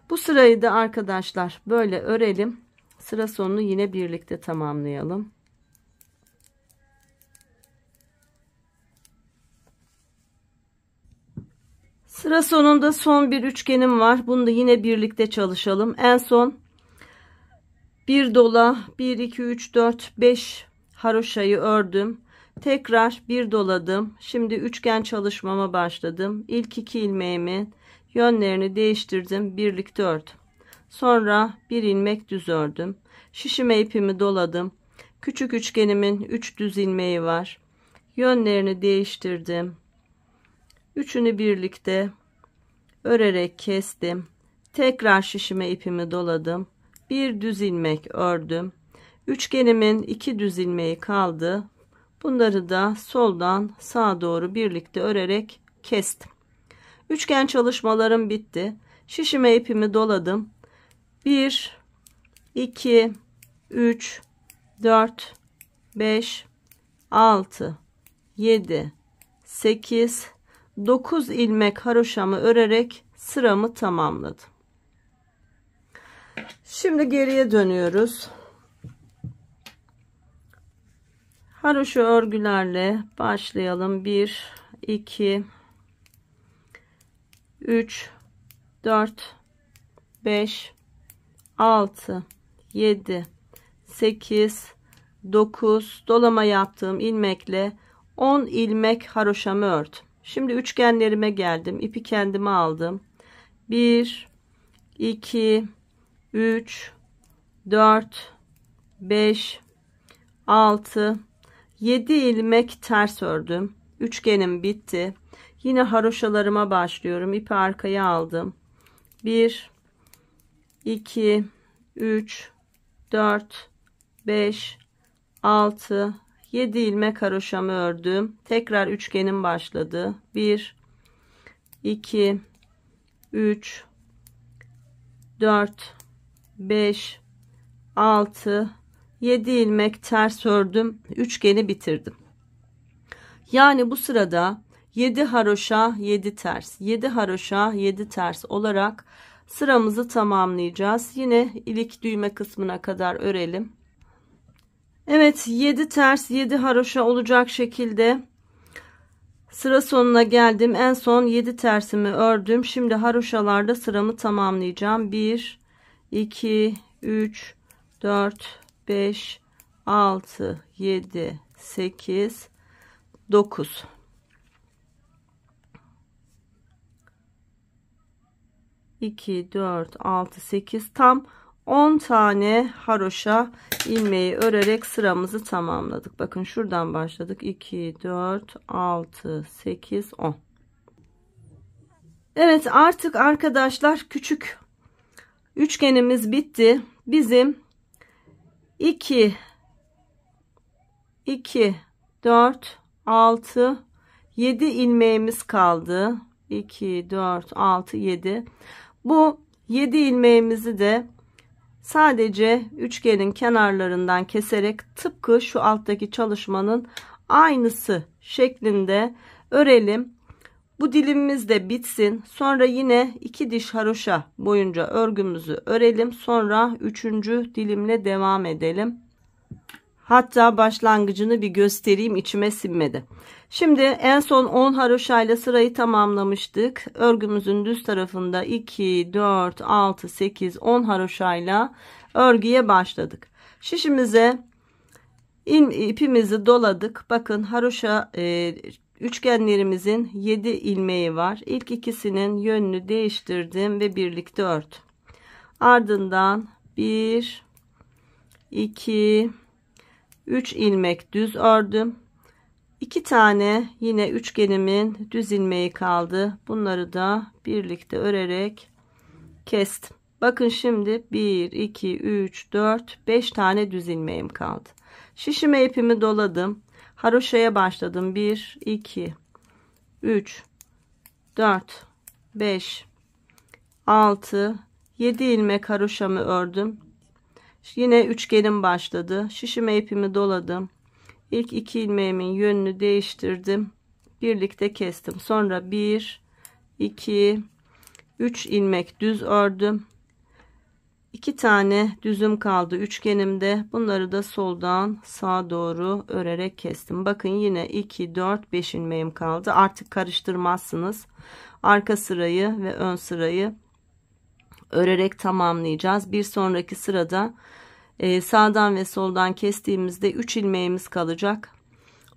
Bu sırayı da arkadaşlar böyle örelim. Sıra sonunu yine birlikte tamamlayalım. Sıra sonunda son bir üçgenim var. Bunu da yine birlikte çalışalım. En son Bir dola 1 2 3 4 5 haroşayı ördüm. Tekrar bir doladım. Şimdi üçgen çalışmama başladım. İlk 2 ilmeğimin yönlerini değiştirdim. Birlikte ördüm. Sonra bir ilmek düz ördüm. Şişime ipimi doladım. Küçük üçgenimin 3 düz ilmeği var. Yönlerini değiştirdim. Üçünü birlikte örerek kestim. Tekrar şişime ipimi doladım. Bir düz ilmek ördüm. Üçgenimin 2 düz ilmeği kaldı. Bunları da soldan sağa doğru birlikte örerek kestim. Üçgen çalışmalarım bitti. Şişime ipimi doladım. 1 2 3 4 5 6 7 8 9 ilmek haroşamı örerek sıramı tamamladım. Şimdi geriye dönüyoruz. Haroşa örgülerle başlayalım. 1 2 3 4 5 6 7 8 9 dolama yaptığım ilmekle 10 ilmek haroşamı ördüm. Şimdi üçgenlerime geldim. İpi kendime aldım. 1 2 3 4 5 6 7 ilmek ters ördüm. Üçgenim bitti. Yine haroşalarıma başlıyorum. İpi arkaya aldım. 1 2 3 4 5 6 7 ilmek haroşamı ördüm. Tekrar üçgenim başladı. 1 2 3 4 5 6 7 ilmek ters ördüm. Üçgeni bitirdim. Yani bu sırada 7 haroşa 7 ters, 7 haroşa 7 ters olarak sıramızı tamamlayacağız. Yine ilik düğme kısmına kadar örelim. Evet, 7 ters 7 haroşa olacak şekilde sıra sonuna geldim. En son 7 tersimi ördüm. Şimdi haroşalarda sıramı tamamlayacağım. 1 2 3 4 5 6 7 8 9 2 4 6 8 tam 10 tane haroşa ilmeği örerek sıramızı tamamladık. Bakın şuradan başladık. 2 4 6 8 10. Evet, artık arkadaşlar küçük üçgenimiz bitti. Bizim 2 4 6 7 ilmeğimiz kaldı. 2 4 6 7. Bu 7 ilmeğimizi de sadece üçgenin kenarlarından keserek tıpkı şu alttaki çalışmanın aynısı şeklinde örelim. Bu dilimimiz de bitsin. Sonra yine 2 diş haroşa boyunca örgümüzü örelim. Sonra 3. dilimle devam edelim. Hatta başlangıcını bir göstereyim, içime sinmedi. Şimdi en son 10 haroşayla sırayı tamamlamıştık. Örgümüzün düz tarafında 2 4 6 8 10 haroşayla örgüye başladık. Şişimize ipimizi doladık. Bakın haroşa üçgenlerimizin 7 ilmeği var. İlk ikisinin yönünü değiştirdim ve birlikte ördüm. Ardından 1 2 3 ilmek düz ördüm. 2 tane yine üçgenimin düz ilmeği kaldı. Bunları da birlikte örerek kestim. Bakın şimdi 1 2 3 4 5 tane düz ilmeğim kaldı. Şişime ipimi doladım. Haroşaya başladım. 1 2 3 4 5 6 7 ilmek haroşamı ördüm. Yine üçgenim başladı. Şişime ipimi doladım. İlk 2 ilmeğimin yönünü değiştirdim. Birlikte kestim. Sonra 1 2 3 ilmek düz ördüm. 2 tane düzüm kaldı üçgenimde. Bunları da soldan sağa doğru örerek kestim. Bakın yine 2 4 5 ilmeğim kaldı. Artık karıştırmazsınız. Arka sırayı ve ön sırayı örerek tamamlayacağız. Bir sonraki sırada Sağdan ve soldan kestiğimizde 3 ilmeğimiz kalacak.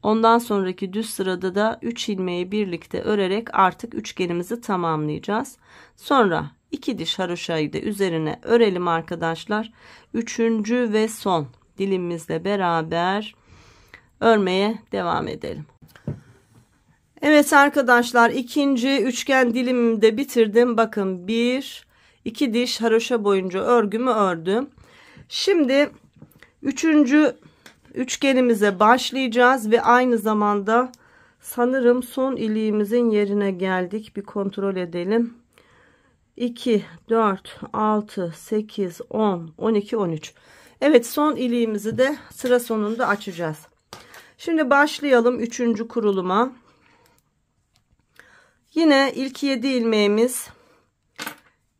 Ondan sonraki düz sırada da 3 ilmeği birlikte örerek artık üçgenimizi tamamlayacağız. Sonra 2 diş haroşayı da üzerine örelim arkadaşlar. 3. ve son dilimimizle beraber örmeye devam edelim. Evet arkadaşlar, ikinci üçgen dilimimi de bitirdim. Bakın 2 diş haroşa boyunca örgümü ördüm. Şimdi 3. üçgenimize başlayacağız ve aynı zamanda sanırım son iliğimizin yerine geldik. Bir kontrol edelim. 2, 4, 6, 8, 10, 12, 13. Evet, son iliğimizi de sıra sonunda açacağız. Şimdi başlayalım 3. kuruluma. Yine ilk 7 ilmeğimiz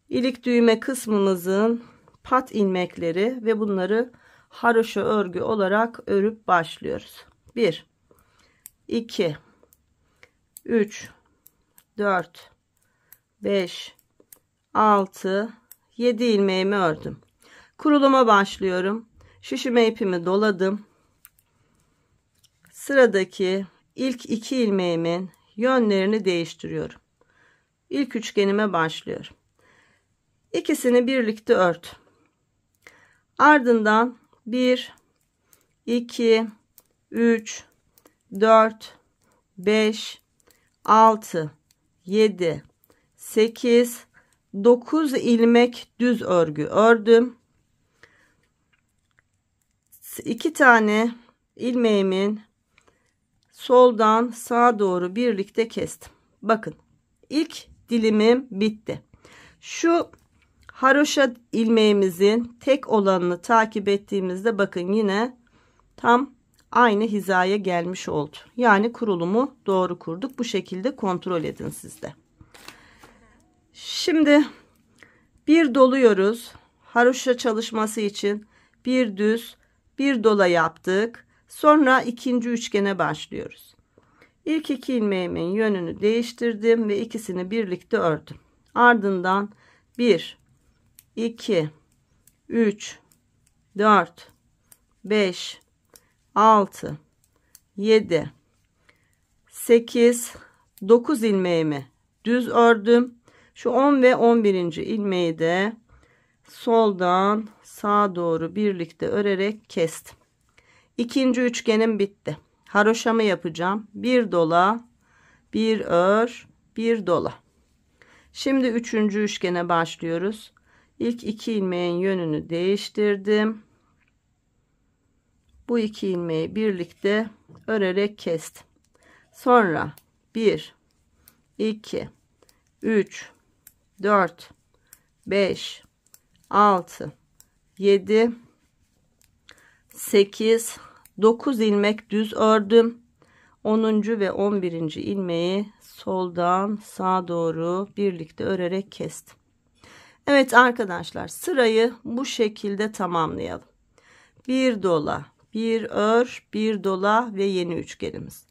ilik düğme kısmımızın pat ilmekleri ve bunları haroşa örgü olarak örüp başlıyoruz. 1, 2, 3, 4, 5, 6, 7 ilmeğimi ördüm. Kuruluma başlıyorum. Şişime ipimi doladım. Sıradaki ilk 2 ilmeğimin yönlerini değiştiriyorum. İlk üçgenime başlıyorum. İkisini birlikte ört. Ardından 1, 2, 3, 4, 5, 6, 7, 8, 9 ilmek düz örgü ördüm. 2 tane ilmeğimin soldan sağa doğru birlikte kestim. Bakın, ilk dilimim bitti. Şu haroşa ilmeğimizin tek olanını takip ettiğimizde bakın yine tam aynı hizaya gelmiş oldu. Yani kurulumu doğru kurduk. Bu şekilde kontrol edin siz de. Şimdi bir doluyoruz. Haroşa çalışması için bir düz bir dola yaptık. Sonra ikinci üçgene başlıyoruz. İlk 2 ilmeğimin yönünü değiştirdim ve ikisini birlikte ördüm. Ardından 1, 2, 3, 4, 5, 6, 7, 8, 9 ilmeğimi düz ördüm. Şu 10 ve 11. ilmeği de soldan sağa doğru birlikte örerek kestim. İkinci üçgenim bitti. Haroşamı yapacağım. Bir dola, bir ör, bir dola. Şimdi 3. üçgene başlıyoruz. İlk 2 ilmeğin yönünü değiştirdim. Bu 2 ilmeği birlikte örerek kestim. Sonra 1, 2, 3, 4, 5, 6, 7, 8, 9 ilmek düz ördüm. 10. ve 11. ilmeği soldan sağa doğru birlikte örerek kestim. Evet arkadaşlar, sırayı bu şekilde tamamlayalım. Bir dola, bir ör, bir dola ve yeni üçgenimiz.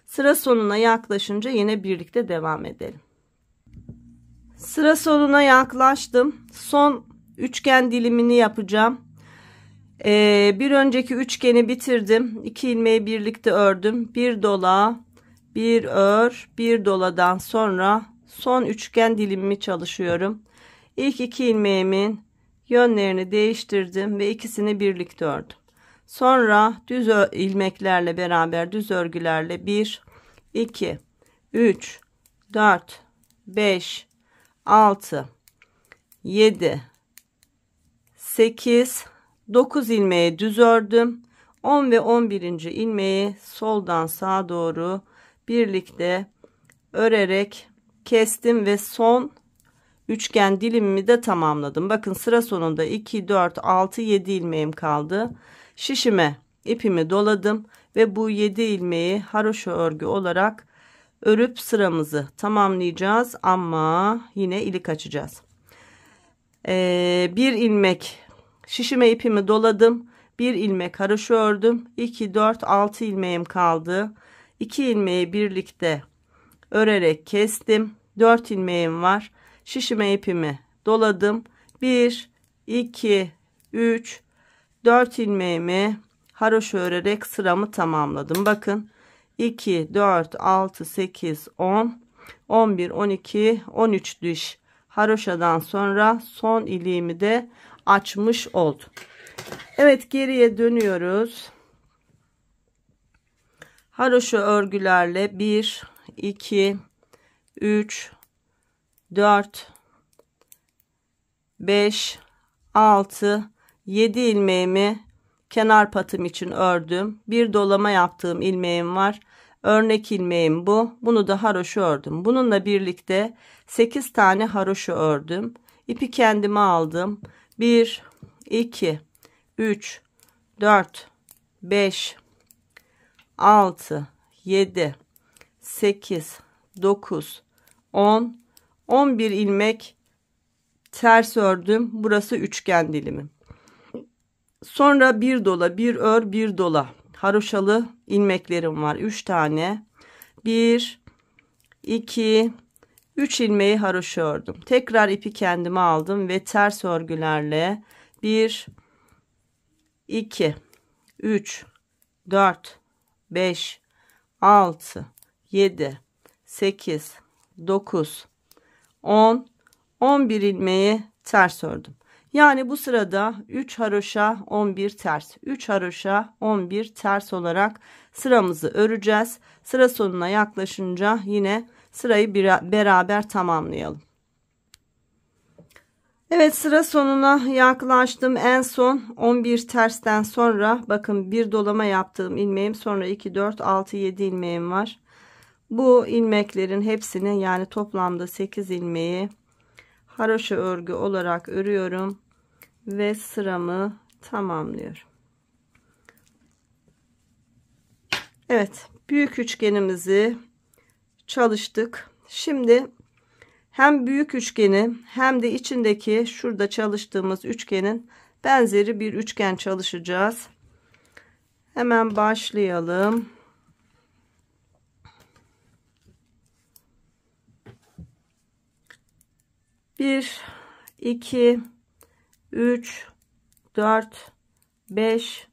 Sıra sonuna yaklaşınca yine birlikte devam edelim. Sıra sonuna yaklaştım. Son üçgen dilimini yapacağım. Bir önceki üçgeni bitirdim. 2 ilmeği birlikte ördüm. Bir dola, bir ör, bir doladan sonra son üçgen dilimimi çalışıyorum. İlk 2 ilmeğimin yönlerini değiştirdim ve ikisini birlikte ördüm. Sonra düz ilmeklerle beraber düz örgülerle 1, 2, 3, 4, 5, 6, 7, 8, 9 ilmeği düz ördüm. 10 ve 11. ilmeği soldan sağa doğru birlikte örerek kestim ve son üçgen dilimimi de tamamladım. Bakın sıra sonunda 2, 4, 6, 7 ilmeğim kaldı. Şişime ipimi doladım ve bu 7 ilmeği haroşa örgü olarak örüp sıramızı tamamlayacağız ama yine ilik açacağız. Bir ilmek şişime ipimi doladım. Bir ilmek haroşa ördüm. 2, 4, 6 ilmeğim kaldı. 2 ilmeği birlikte örerek kestim. 4 ilmeğim var. Şişime ipimi doladım. 1, 2, 3, 4 ilmeğimi haroşa örerek sıramı tamamladım. Bakın 2, 4, 6, 8, 10, 11, 12, 13 diş haroşadan sonra son iliğimi de açmış oldum. Evet, geriye dönüyoruz. Haroşa örgülerle 1, 2, 3, 4, 5, 6, 7 ilmeğimi kenar patım için ördüm. Bir dolama yaptığım ilmeğim var. Örnek ilmeğim bu. Bunu da haroşa ördüm. Bununla birlikte 8 tane haroşa ördüm. İpi kendime aldım. 1, 2, 3, 4, 5, 6, 7, 8, 9, 10, 11 ilmek ters ördüm. Burası üçgen dilimim. Sonra bir dola, bir ör, bir dola haroşalı ilmeklerim var. 3 tane. 1, 2, 3 ilmeği haroşa ördüm. Tekrar ipi kendime aldım ve ters örgülerle 1, 2, 3, 4, 5, 6, 7, 8, 9, 10, 11 ilmeği ters ördüm. Yani bu sırada 3 haroşa 11 ters, 3 haroşa 11 ters olarak sıramızı öreceğiz. Sıra sonuna yaklaşınca yine sırayı beraber tamamlayalım. Evet, sıra sonuna yaklaştım. En son 11 tersten sonra bakın bir dolama yaptığım ilmeğim, sonra 2, 4, 6, 7 ilmeğim var. Bu ilmeklerin hepsini, yani toplamda 8 ilmeği haroşa örgü olarak örüyorum ve sıramı tamamlıyorum. Evet, büyük üçgenimizi çalıştık. Şimdi hem büyük üçgeni hem de içindeki şurada çalıştığımız üçgenin benzeri bir üçgen çalışacağız. Hemen başlayalım. Bir, 2, 3, 4, 5,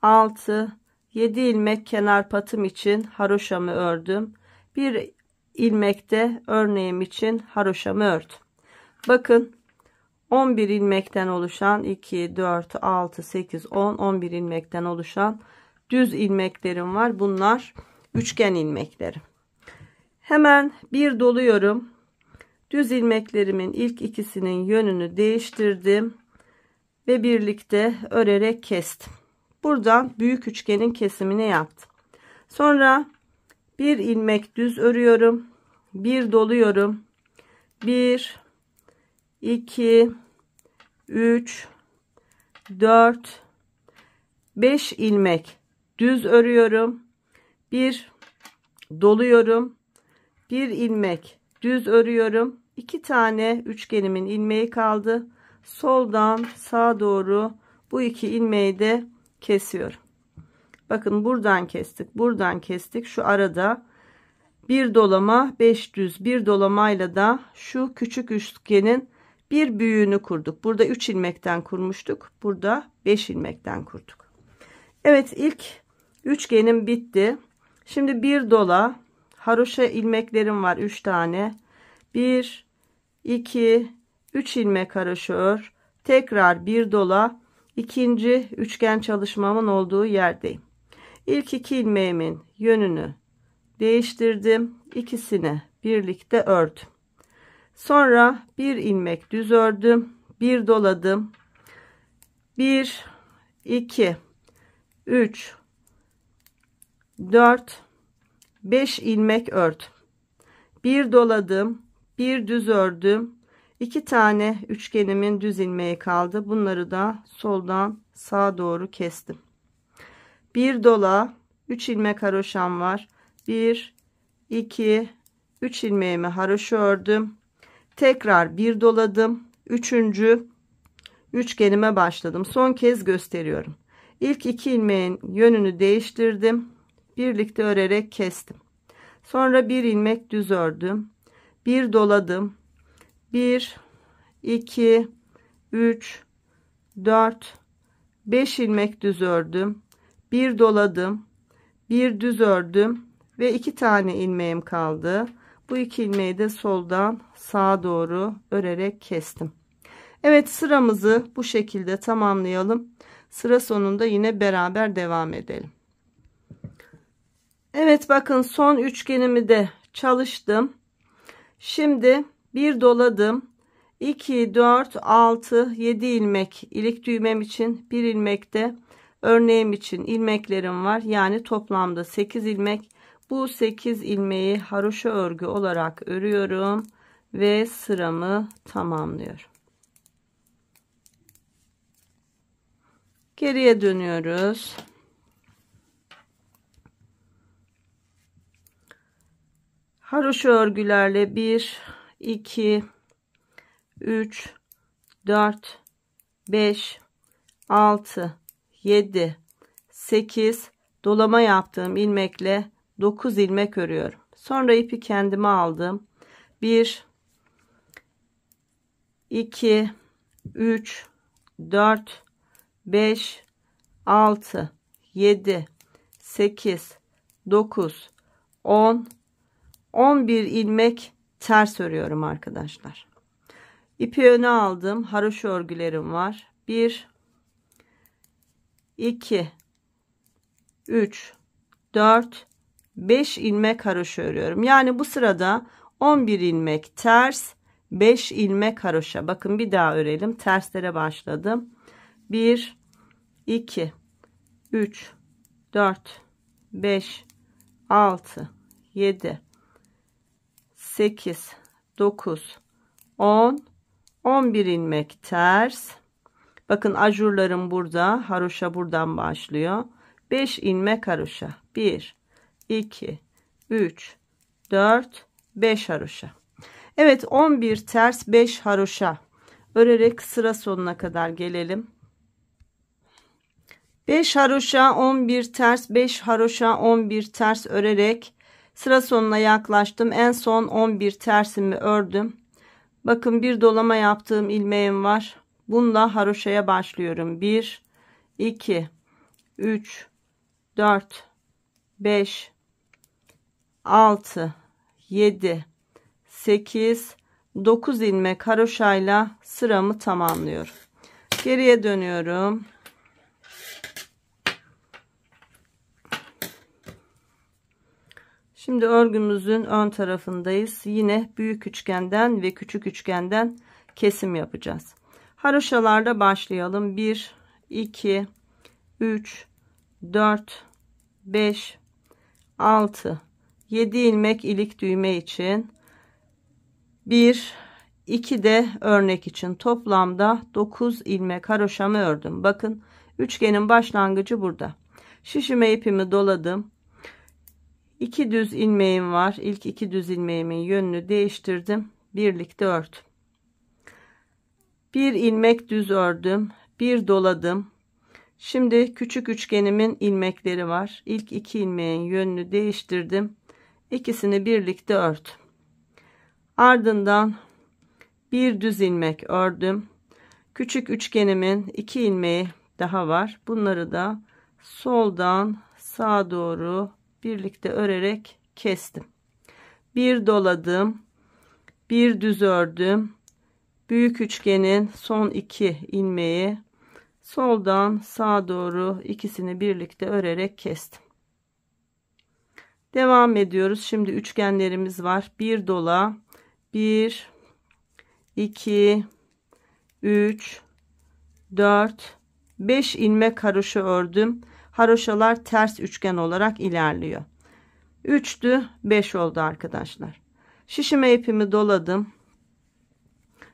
6, 7 ilmek kenar patım için haroşamı ördüm. Bir ilmekte örneğim için haroşamı ördüm. Bakın 11 ilmekten oluşan 2, 4, 6, 8, 10, 11 ilmekten oluşan düz ilmeklerim var. Bunlar üçgen ilmeklerim. Hemen bir doluyorum. Düz ilmeklerimin ilk ikisinin yönünü değiştirdim ve birlikte örerek kestim. Buradan büyük üçgenin kesimini yaptım. Sonra bir ilmek düz örüyorum, bir doluyorum. 1, 2, 3, 4, 5 ilmek düz örüyorum, bir doluyorum, bir ilmek düz örüyorum. 2 tane üçgenimin ilmeği kaldı. Soldan sağa doğru bu 2 ilmeği de kesiyorum. Bakın buradan kestik, buradan kestik. Şu arada bir dolama, 5 düz, bir dolamayla da şu küçük üçgenin bir büyüğünü kurduk. Burada 3 ilmekten kurmuştuk. Burada 5 ilmekten kurduk. Evet, ilk üçgenim bitti. Şimdi bir dola, haroşa ilmeklerim var 3 tane. 1, 2, 3 ilmek haroşa ör. Tekrar bir dola, ikinci üçgen çalışmamın olduğu yerdeyim. İlk 2 ilmeğimin yönünü değiştirdim. İkisini birlikte ördüm. Sonra bir ilmek düz ördüm. Bir doladım. 1, 2, 3, 4, 5 ilmek ördüm. Bir doladım. Bir düz ördüm. 2 tane üçgenimin düz ilmeği kaldı. Bunları da soldan sağa doğru kestim. Bir dola, 3 ilmek haroşam var. 1, 2, 3 ilmeğimi haroşa ördüm. Tekrar bir doladım. Üçüncü üçgenime başladım. Son kez gösteriyorum. İlk 2 ilmeğin yönünü değiştirdim. Birlikte örerek kestim. Sonra bir ilmek düz ördüm. Bir doladım. 1, 2, 3, 4, 5 ilmek düz ördüm, bir doladım, bir düz ördüm ve 2 tane ilmeğim kaldı. Bu 2 ilmeği de soldan sağa doğru örerek kestim. Evet, sıramızı bu şekilde tamamlayalım. Sıra sonunda yine beraber devam edelim. Evet, bakın son üçgenimi de çalıştım. Şimdi bir doladım. 2, 4, 6, 7 ilmek ilik düğmem için, bir ilmek de örneğim için ilmeklerim var. Yani toplamda 8 ilmek. Bu 8 ilmeği haroşa örgü olarak örüyorum ve sıramı tamamlıyorum. Geriye dönüyoruz. Haroşa örgülerle 1, 2, 3, 4, 5, 6, 7, 8 dolama yaptığım ilmekle 9 ilmek örüyorum. Sonra ipi kendime aldım. 1, 2, 3, 4, 5, 6, 7, 8, 9, 10, 11 ilmek ters örüyorum arkadaşlar. İpi öne aldım. Haroşa örgülerim var. 1, 2, 3, 4, 5 ilmek haroşa örüyorum. Yani bu sırada 11 ilmek ters, 5 ilmek haroşa. Bakın bir daha örelim. Terslere başladım. 1, 2, 3, 4, 5, 6, 7, 8, 9, 10, 11 ilmek ters. Bakın ajurlarım burada. Haroşa buradan başlıyor. 5 ilmek haroşa. 1, 2, 3, 4, 5 haroşa. Evet, 11 ters 5 haroşa örerek sıra sonuna kadar gelelim. 5 haroşa, 11 ters, 5 haroşa, 11 ters örerek sıra sonuna yaklaştım. En son 11 tersimi ördüm. Bakın bir dolama yaptığım ilmeğim var. Bununla haroşaya başlıyorum. 1, 2, 3, 4, 5, 6, 7, 8, 9 ilmek haroşayla sıramı tamamlıyorum. Geriye dönüyorum. Şimdi örgümüzün ön tarafındayız. Yine büyük üçgenden ve küçük üçgenden kesim yapacağız. Haroşalarla başlayalım. 1, 2, 3, 4, 5, 6, 7 ilmek ilik düğme için, 1, 2 de örnek için toplamda 9 ilmek haroşamı ördüm. Bakın üçgenin başlangıcı burada. Şişime ipimi doladım. 2 düz ilmeğim var. İlk 2 düz ilmeğimin yönünü değiştirdim. Birlikte ördüm. 1 ilmek düz ördüm. 1 doladım. Şimdi küçük üçgenimin ilmekleri var. İlk 2 ilmeğin yönünü değiştirdim. İkisini birlikte ördüm. Ardından bir düz ilmek ördüm. Küçük üçgenimin 2 ilmeği daha var. Bunları da soldan sağa doğru birlikte örerek kestim. Bir doladım. Bir düz ördüm. Büyük üçgenin son 2 ilmeği soldan sağa doğru ikisini birlikte örerek kestim. Devam ediyoruz. Şimdi üçgenlerimiz var. Bir dola, 1, 2, 3, 4, 5 ilmek haroşa ördüm. Haroşalar ters üçgen olarak ilerliyor. 3'tü, 5 oldu arkadaşlar. Şişime ipimi doladım.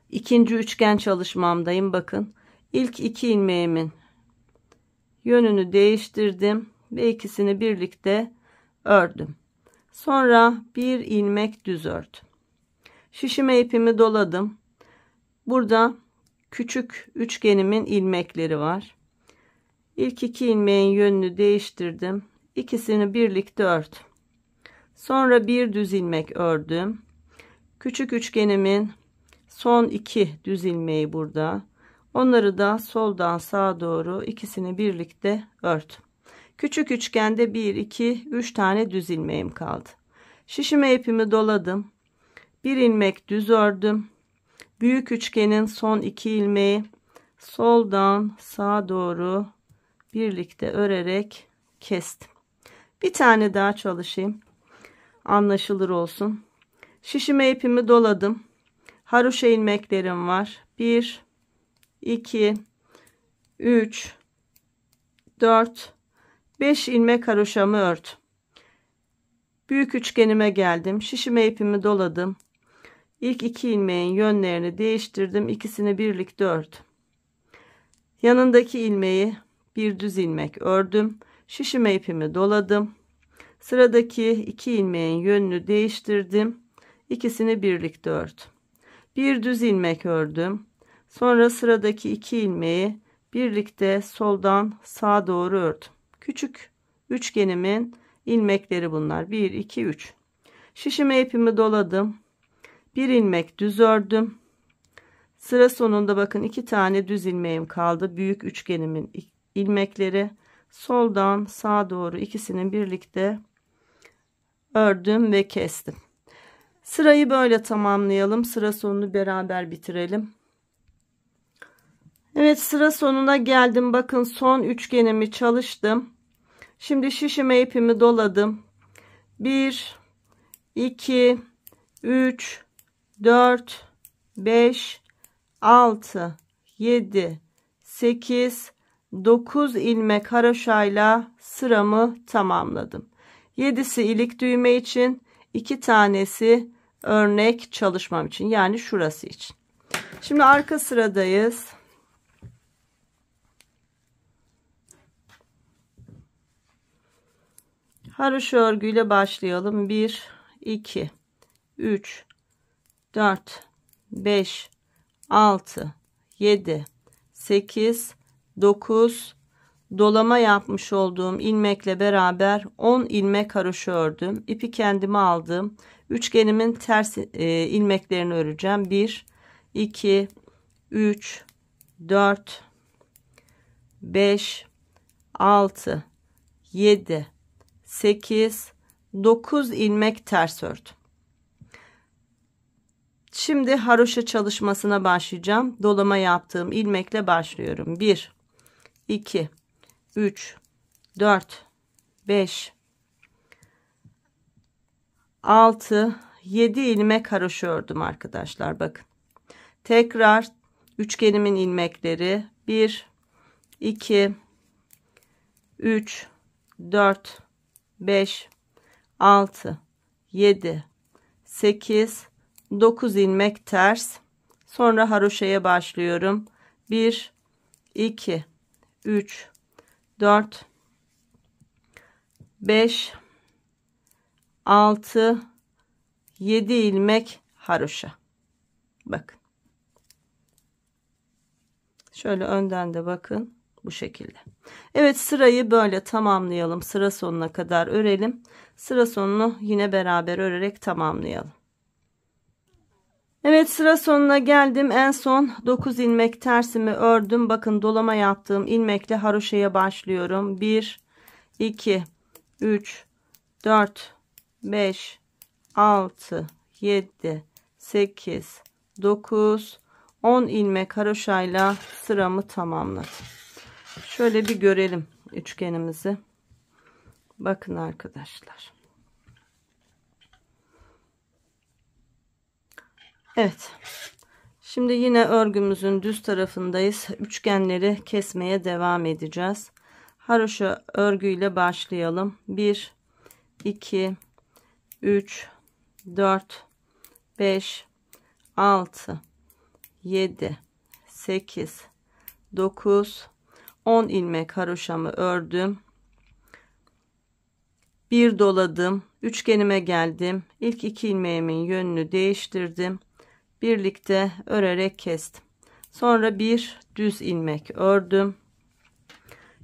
İkinci üçgen çalışmamdayım. Bakın ilk 2 ilmeğimin yönünü değiştirdim ve ikisini birlikte ördüm. Sonra bir ilmek düz ördüm. Şişime ipimi doladım. Burada küçük üçgenimin ilmekleri var. İlk 2 ilmeğin yönünü değiştirdim. İkisini birlikte ördüm. Sonra bir düz ilmek ördüm. Küçük üçgenimin son 2 düz ilmeği burada. Onları da soldan sağa doğru ikisini birlikte ördüm. Küçük üçgende 1 2 3 tane düz ilmeğim kaldı. Şişime ipimi doladım. Bir ilmek düz ördüm. Büyük üçgenin son 2 ilmeği soldan sağa doğru birlikte örerek kestim. Bir tane daha çalışayım. Anlaşılır olsun. Şişime ipimi doladım. Haroşa ilmeklerim var. 1 2 3 4 5 ilmek haroşamı ördüm. Büyük üçgenime geldim. Şişime ipimi doladım. İlk 2 ilmeğin yönlerini değiştirdim. İkisini birlikte ördüm. Yanındaki ilmeği bir düz ilmek ördüm. Şişime ipimi doladım. Sıradaki 2 ilmeğin yönünü değiştirdim. İkisini birlikte ördüm. Bir düz ilmek ördüm. Sonra sıradaki 2 ilmeği birlikte soldan sağa doğru ördüm. Küçük üçgenimin ilmekleri bunlar. 1 2 3. Şişime ipimi doladım. Bir ilmek düz ördüm. Sıra sonunda bakın 2 tane düz ilmeğim kaldı. Büyük üçgenimin ilmekleri soldan sağa doğru ikisini birlikte ördüm ve kestim. Sırayı böyle tamamlayalım. Sıra sonunu beraber bitirelim. Evet, sıra sonuna geldim. Bakın son üçgenimi çalıştım. Şimdi şişime ipimi doladım. 1 2 3 4 5 6 7 8 9 ilmek haroşayla sıramı tamamladım. 7'si ilik düğme için, 2 tanesi örnek çalışmam için, yani şurası için. Şimdi arka sıradayız. Haroşa örgüyle başlayalım. 1 2 3 4 5 6 7 8 9 dolama yapmış olduğum ilmekle beraber 10 ilmek haroşa ördüm. İpi kendime aldım. Üçgenimin ters ilmeklerini öreceğim. 1 2 3 4 5 6 7 8 9 ilmek ters ördüm. Şimdi haroşa çalışmasına başlayacağım. Dolama yaptığım ilmekle başlıyorum. 1 2 3 4 5 6 7 ilmek haroşa ördüm arkadaşlar. Bakın. Tekrar üçgenimin ilmekleri 1 2 3 4 5 6 7 8 9 ilmek ters. Sonra haroşaya başlıyorum. 1 2 3 4 5 6 7 ilmek haroşa. Bakın. Şöyle önden de bakın. Bu şekilde. Evet, sırayı böyle tamamlayalım. Sıra sonuna kadar örelim. Sıra sonunu yine beraber örerek tamamlayalım. Evet, sıra sonuna geldim. En son 9 ilmek tersimi ördüm. Bakın, dolama yaptığım ilmekle haroşaya başlıyorum. 1 2 3 4 5 6 7 8 9 10 ilmek haroşayla sıramı tamamladım. Şöyle bir görelim üçgenimizi. Bakın arkadaşlar. Evet. Şimdi yine örgümüzün düz tarafındayız. Üçgenleri kesmeye devam edeceğiz. Haroşa örgüyle başlayalım. 1 2 3 4 5 6 7 8 9 10 ilmek haroşamı ördüm. Bir doladım. Üçgenime geldim. İlk 2 ilmeğimin yönünü değiştirdim. Birlikte örerek kestim. Sonra bir düz ilmek ördüm.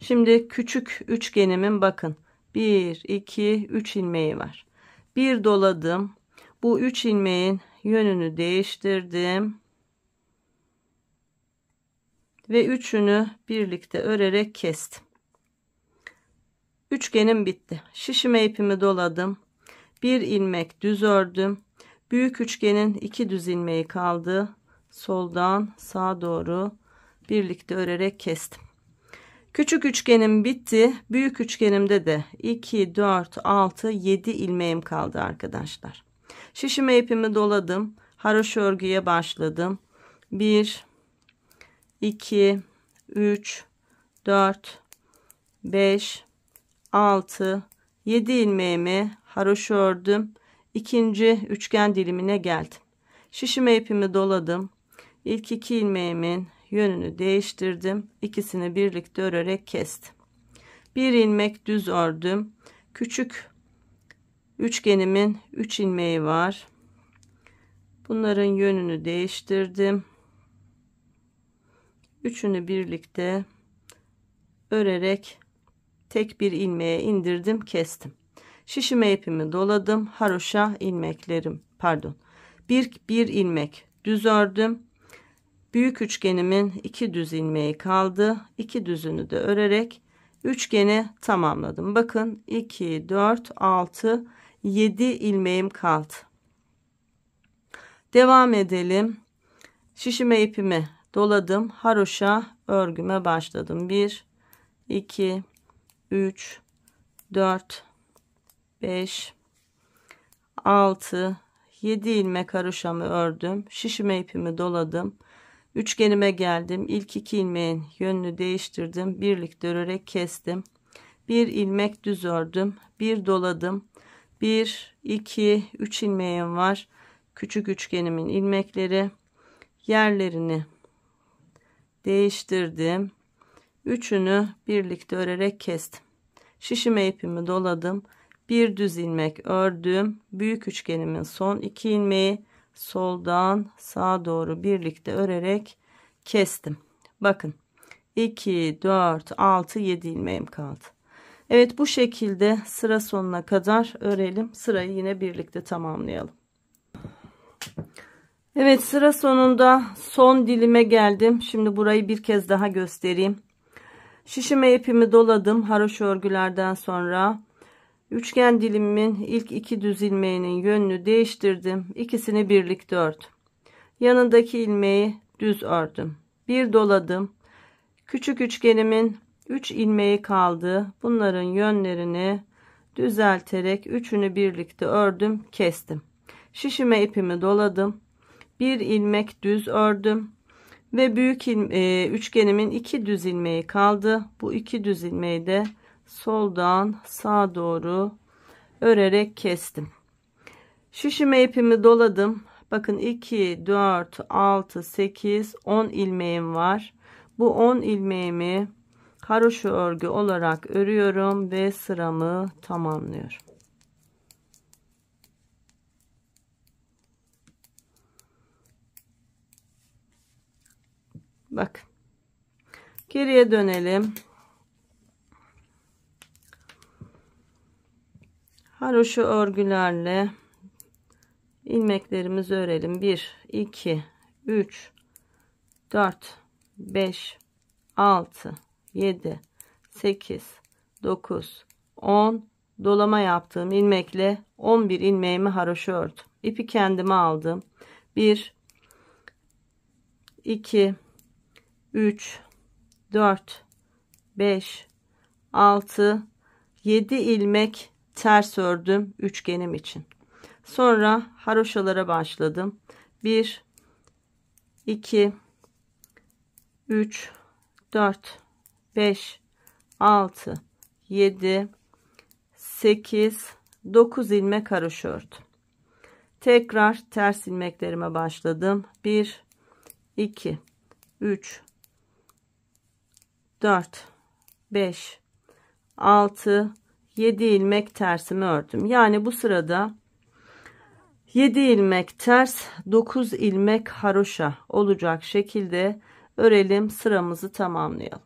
Şimdi küçük üçgenimin bakın 1 2 3 ilmeği var. Bir doladım. Bu 3 ilmeğin yönünü değiştirdim. ve üçünü birlikte örerek kestim. Üçgenim bitti. Şişime ipimi doladım. Bir ilmek düz ördüm. Büyük üçgenin 2 düz ilmeği kaldı. Soldan sağa doğru birlikte örerek kestim. Küçük üçgenim bitti. Büyük üçgenimde de 2, 4, 6, 7 ilmeğim kaldı arkadaşlar. Şişime ipimi doladım. Haroşa örgüye başladım. 1, 2, 3, 4, 5, 6, 7 ilmeğimi haroşa ördüm. İkinci üçgen dilimine geldim. Şişime ipimi doladım. İlk 2 ilmeğimin yönünü değiştirdim. İkisini birlikte örerek kestim. Bir ilmek düz ördüm. Küçük üçgenimin 3 ilmeği var. Bunların yönünü değiştirdim. Üçünü birlikte örerek tek bir ilmeğe indirdim, kestim. Şişime ipimi doladım. Haroşa ilmeklerim, bir ilmek düz ördüm. Büyük üçgenimin 2 düz ilmeği kaldı. 2 düzünü de örerek üçgeni tamamladım. Bakın 2, 4, 6, 7 ilmeğim kaldı. Devam edelim. Şişime ipimi doladım. Haroşa örgüme başladım. 1, 2, 3, 4, 5, 6, 7 ilmek haroşamı ördüm. Şişime ipimi doladım. Üçgenime geldim. İlk 2 ilmeğin yönünü değiştirdim. Birlikte örerek kestim. Bir ilmek düz ördüm. Bir doladım. 1, 2, 3 ilmeğim var. Küçük üçgenimin ilmekleri. Yerlerini değiştirdim. Üçünü birlikte örerek kestim. Şişime ipimi doladım. Bir düz ilmek ördüm. Büyük üçgenimin son 2 ilmeği soldan sağa doğru birlikte örerek kestim. Bakın 2, 4, 6, 7 ilmeğim kaldı. Evet, bu şekilde sıra sonuna kadar örelim. Sırayı yine birlikte tamamlayalım. Evet, sıra sonunda son dilime geldim. Şimdi burayı bir kez daha göstereyim. Şişime ipimi doladım. Haroşa örgülerden sonra üçgen dilimimin ilk 2 düz ilmeğinin yönünü değiştirdim. İkisini birlikte ördüm. Yanındaki ilmeği düz ördüm. Bir doladım. Küçük üçgenimin 3 ilmeği kaldı. Bunların yönlerini düzelterek üçünü birlikte ördüm, kestim. Şişime ipimi doladım. Bir ilmek düz ördüm ve büyük üçgenimin 2 düz ilmeği kaldı. Bu 2 düz ilmeği de soldan sağa doğru örerek kestim. Şişime ipimi doladım. Bakın 2, 4, 6, 8, 10 ilmeğim var. Bu 10 ilmeğimi haroşa örgü olarak örüyorum ve sıramı tamamlıyorum. Bakın. Geriye dönelim. Haroşa örgülerle ilmeklerimizi örelim. 1, 2, 3, 4, 5, 6, 7, 8, 9, 10. Dolama yaptığım ilmekle 11 ilmeğimi haroşa ördüm. İpi kendime aldım. 1, 2, 3, 4, 5, 6, 7 ilmek ters ördüm üçgenim için. Sonra haroşalara başladım. 1, 2, 3, 4, 5, 6, 7, 8, 9 ilmek haroşa ördüm. Tekrar ters ilmeklerime başladım. 1, 2, 3, 4, 5, 6, 7 ilmek tersimi ördüm. Yani bu sırada 7 ilmek ters, 9 ilmek haroşa olacak şekilde örelim, sıramızı tamamlayalım.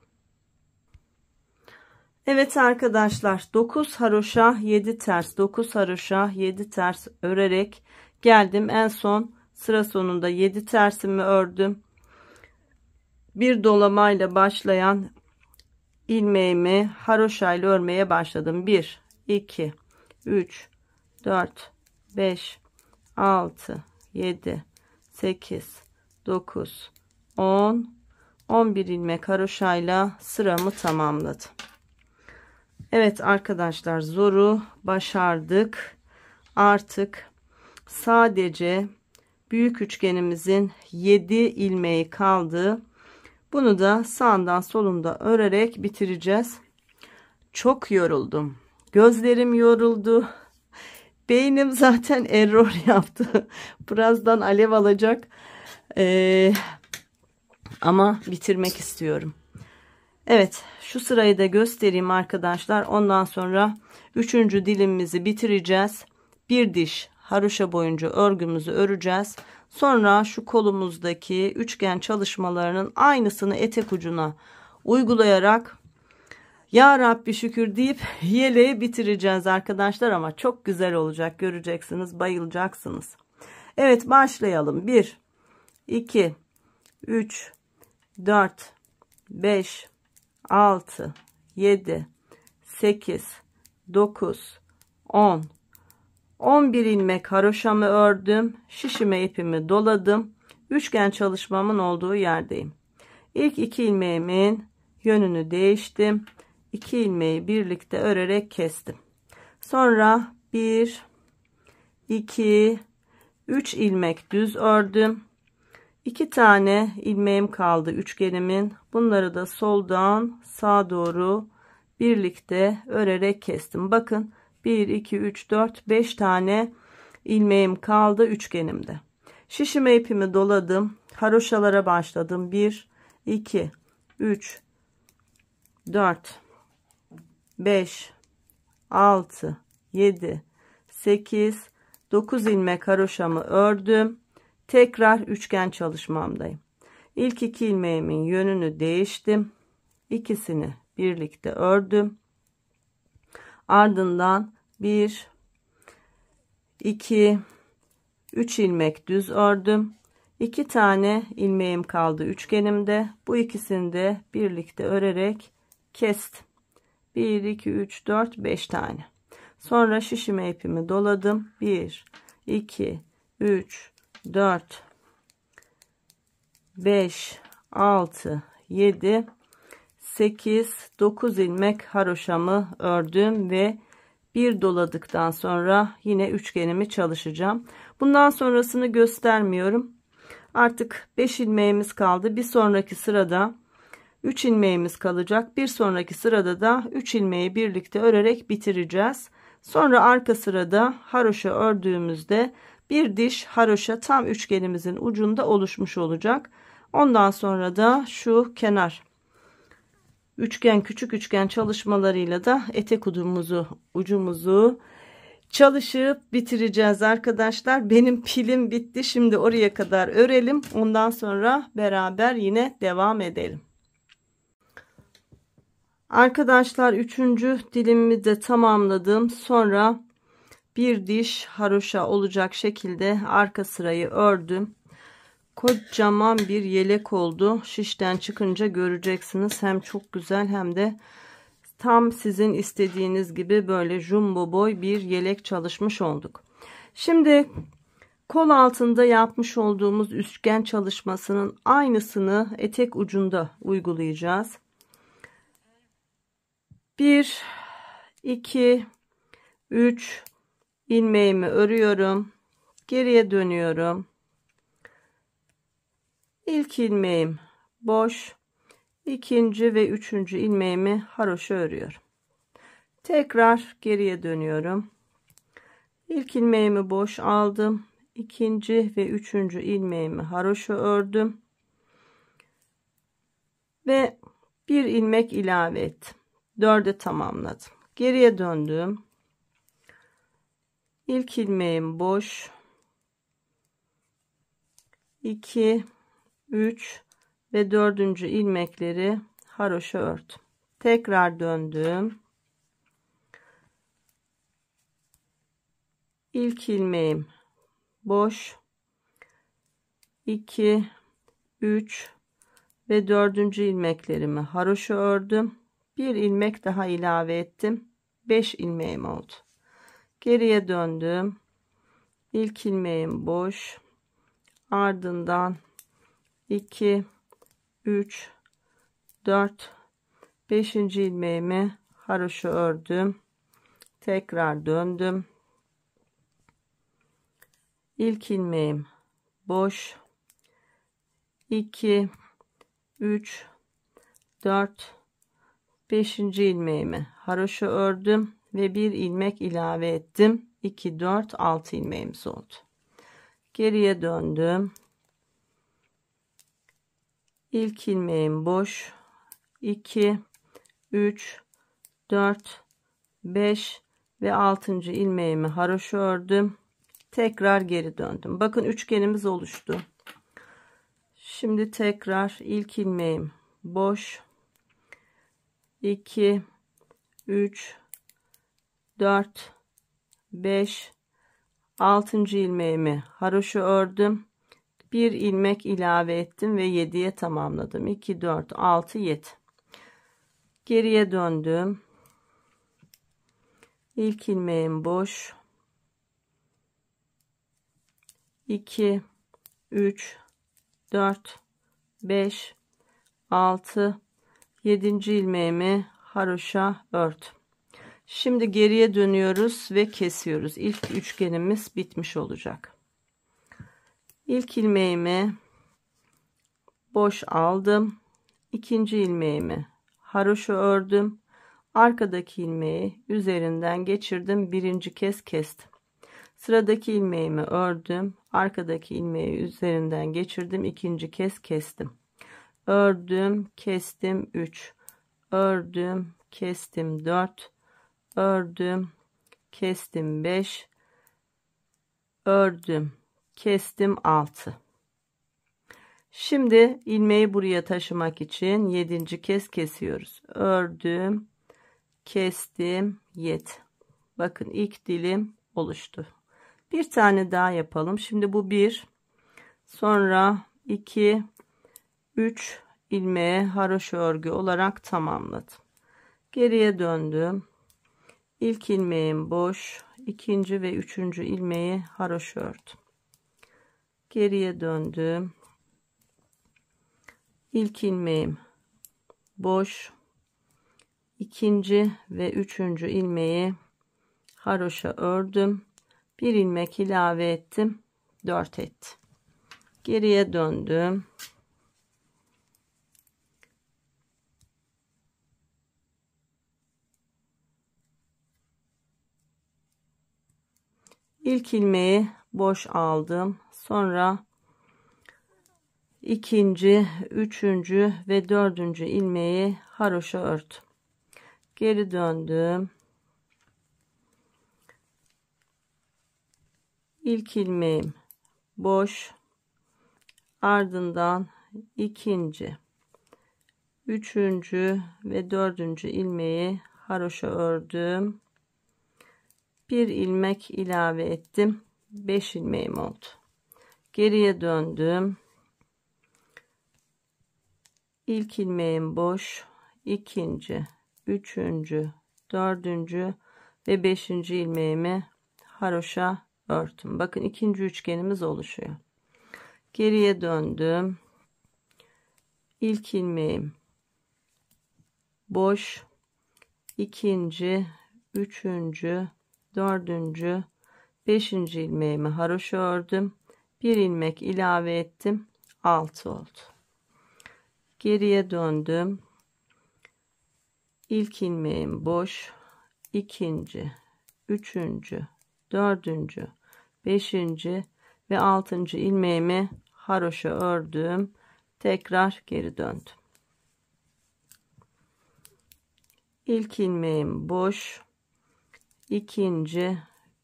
Evet arkadaşlar, 9 haroşa 7 ters, 9 haroşa 7 ters örerek geldim. En son sıra sonunda 7 tersimi ördüm. bir dolamayla başlayan ilmeğimi haroşayla örmeye başladım. 1 2 3 4 5 6 7 8 9 10 11 ilmek haroşayla sıramı tamamladım. Evet arkadaşlar, zoru başardık. Artık sadece büyük üçgenimizin 7 ilmeği kaldı. Bunu da sağından solunda örerek bitireceğiz. Çok yoruldum. Gözlerim yoruldu. Beynim zaten error yaptı. Birazdan alev alacak. Ama bitirmek istiyorum. Evet, şu sırayı da göstereyim arkadaşlar. Ondan sonra 3. dilimimizi bitireceğiz. Bir diş haroşa boyunca örgümüzü öreceğiz. Sonra şu kolumuzdaki üçgen çalışmalarının aynısını etek ucuna uygulayarak ya Rabbi şükür deyip yeleği bitireceğiz arkadaşlar, ama çok güzel olacak, göreceksiniz, bayılacaksınız. Evet, başlayalım. 1 2 3 4 5 6 7 8 9 10 11 ilmek haroşamı ördüm. Şişime ipimi doladım. Üçgen çalışmamın olduğu yerdeyim. İlk 2 ilmeğimin yönünü değiştim. 2 ilmeği birlikte örerek kestim. Sonra 1 2 3 ilmek düz ördüm. 2 tane ilmeğim kaldı üçgenimin. Bunları da soldan sağa doğru birlikte örerek kestim. Bakın 1 2 3 4 5 tane ilmeğim kaldı üçgenimde. Şişime ipimi doladım. Haroşalara başladım. 1 2 3 4 5 6 7 8 9 ilmek haroşamı ördüm. Tekrar üçgen çalışmamdayım. İlk 2 ilmeğimin yönünü değiştim. İkisini birlikte ördüm. Ardından 1 2 3 ilmek düz ördüm. 2 tane ilmeğim kaldı üçgenimde. Bu ikisini de birlikte örerek kestim. 1 2 3 4 5 tane. Sonra şişime ipimi doladım. 1 2 3 4 5 6 7 8 9 ilmek haroşamı ördüm ve bir doladıktan sonra yine üçgenimi çalışacağım. Bundan sonrasını göstermiyorum. Artık 5 ilmeğimiz kaldı. Bir sonraki sırada 3 ilmeğimiz kalacak. Bir sonraki sırada da 3 ilmeği birlikte örerek bitireceğiz. Sonra arka sırada haroşa ördüğümüzde bir diş haroşa tam üçgenimizin ucunda oluşmuş olacak. Ondan sonra da şu kenar üçgen, küçük üçgen çalışmalarıyla da etek ucumuzu çalışıp bitireceğiz arkadaşlar. Benim pilim bitti. Şimdi oraya kadar örelim. Ondan sonra beraber yine devam edelim. Arkadaşlar 3. dilimimi de tamamladım. Sonra bir diş haroşa olacak şekilde arka sırayı ördüm. Kocaman bir yelek oldu. Şişten çıkınca göreceksiniz. Hem çok güzel hem de tam sizin istediğiniz gibi böyle jumbo boy bir yelek çalışmış olduk. Şimdi kol altında yapmış olduğumuz üçgen çalışmasının aynısını etek ucunda uygulayacağız. 1 2 3 ilmeğimi örüyorum. Geriye dönüyorum. İlk ilmeğim boş. İkinci ve üçüncü ilmeğimi haroşa örüyorum. Tekrar geriye dönüyorum. İlk ilmeğimi boş aldım. İkinci ve üçüncü ilmeğimi haroşa ördüm. Ve bir ilmek ilave ettim. 4'e tamamladım. Geriye döndüm. İlk ilmeğim boş. 2 3 ve 4. ilmekleri haroşa ördüm. Tekrar döndüm. İlk ilmeğim boş. 2 3 ve 4. ilmeklerimi haroşa ördüm. Bir ilmek daha ilave ettim. 5 ilmeğim oldu. Geriye döndüm. İlk ilmeğim boş. Ardından 2, 3, 4, 5. ilmeğimi haroşa ördüm. Tekrar döndüm. İlk ilmeğim boş. 2, 3, 4, 5. ilmeğimi haroşa ördüm ve bir ilmek ilave ettim. 2, 4, 6 ilmeğimiz oldu. Geriye döndüm. İlk ilmeğim boş. 2, 3, 4, 5 ve 6. ilmeğimi haroşa ördüm. Tekrar geri döndüm. Bakın üçgenimiz oluştu. Şimdi tekrar ilk ilmeğim boş. 2, 3, 4, 5, 6. ilmeğimi haroşa ördüm. Bir ilmek ilave ettim ve 7'ye tamamladım. 2, 4, 6, 7. Geriye döndüm. İlk ilmeğim boş. 2, 3, 4, 5, 6, 7. ilmeğimi haroşa ördüm. Şimdi geriye dönüyoruz ve kesiyoruz. İlk üçgenimiz bitmiş olacak. İlk ilmeğimi boş aldım. İkinci ilmeğimi haroşa ördüm. Arkadaki ilmeği üzerinden geçirdim. Birinci kez kestim. Sıradaki ilmeğimi ördüm. Arkadaki ilmeği üzerinden geçirdim. İkinci kez kestim. Ördüm, kestim 3. Ördüm, kestim 4. Ördüm, kestim 5. Ördüm, kestim 6. Şimdi ilmeği buraya taşımak için 7. kez kesiyoruz. Ördüm, kestim 7. Bakın ilk dilim oluştu. Bir tane daha yapalım. Şimdi bu 1, sonra 2, 3 ilmeğe haroşa örgü olarak tamamladım. Geriye döndüm. İlk ilmeğim boş. İkinci ve üçüncü ilmeği haroşa ördüm. Geriye döndüm. İlk ilmeğim boş. İkinci ve üçüncü ilmeği haroşa ördüm. Bir ilmek ilave ettim. 4 etti. Geriye döndüm. İlk ilmeği boş aldım. Sonra ikinci, üçüncü ve dördüncü ilmeği haroşa ördüm. Geri döndüm. İlk ilmeğim boş. Ardından ikinci, üçüncü ve dördüncü ilmeği haroşa ördüm. Bir ilmek ilave ettim. 5 ilmeğim oldu. Geriye döndüm. İlk ilmeğim boş. İkinci, üçüncü, dördüncü ve 5. ilmeğimi haroşa ördüm. Bakın ikinci üçgenimiz oluşuyor. Geriye döndüm. İlk ilmeğim boş. İkinci, üçüncü, dördüncü, 5. ilmeğimi haroşa ördüm. Bir ilmek ilave ettim. 6 oldu. Geriye döndüm. İlk ilmeğim boş. İkinci, üçüncü, dördüncü, 5. ve 6. ilmeğimi haroşa ördüm. Tekrar geri döndüm. İlk ilmeğim boş. İkinci,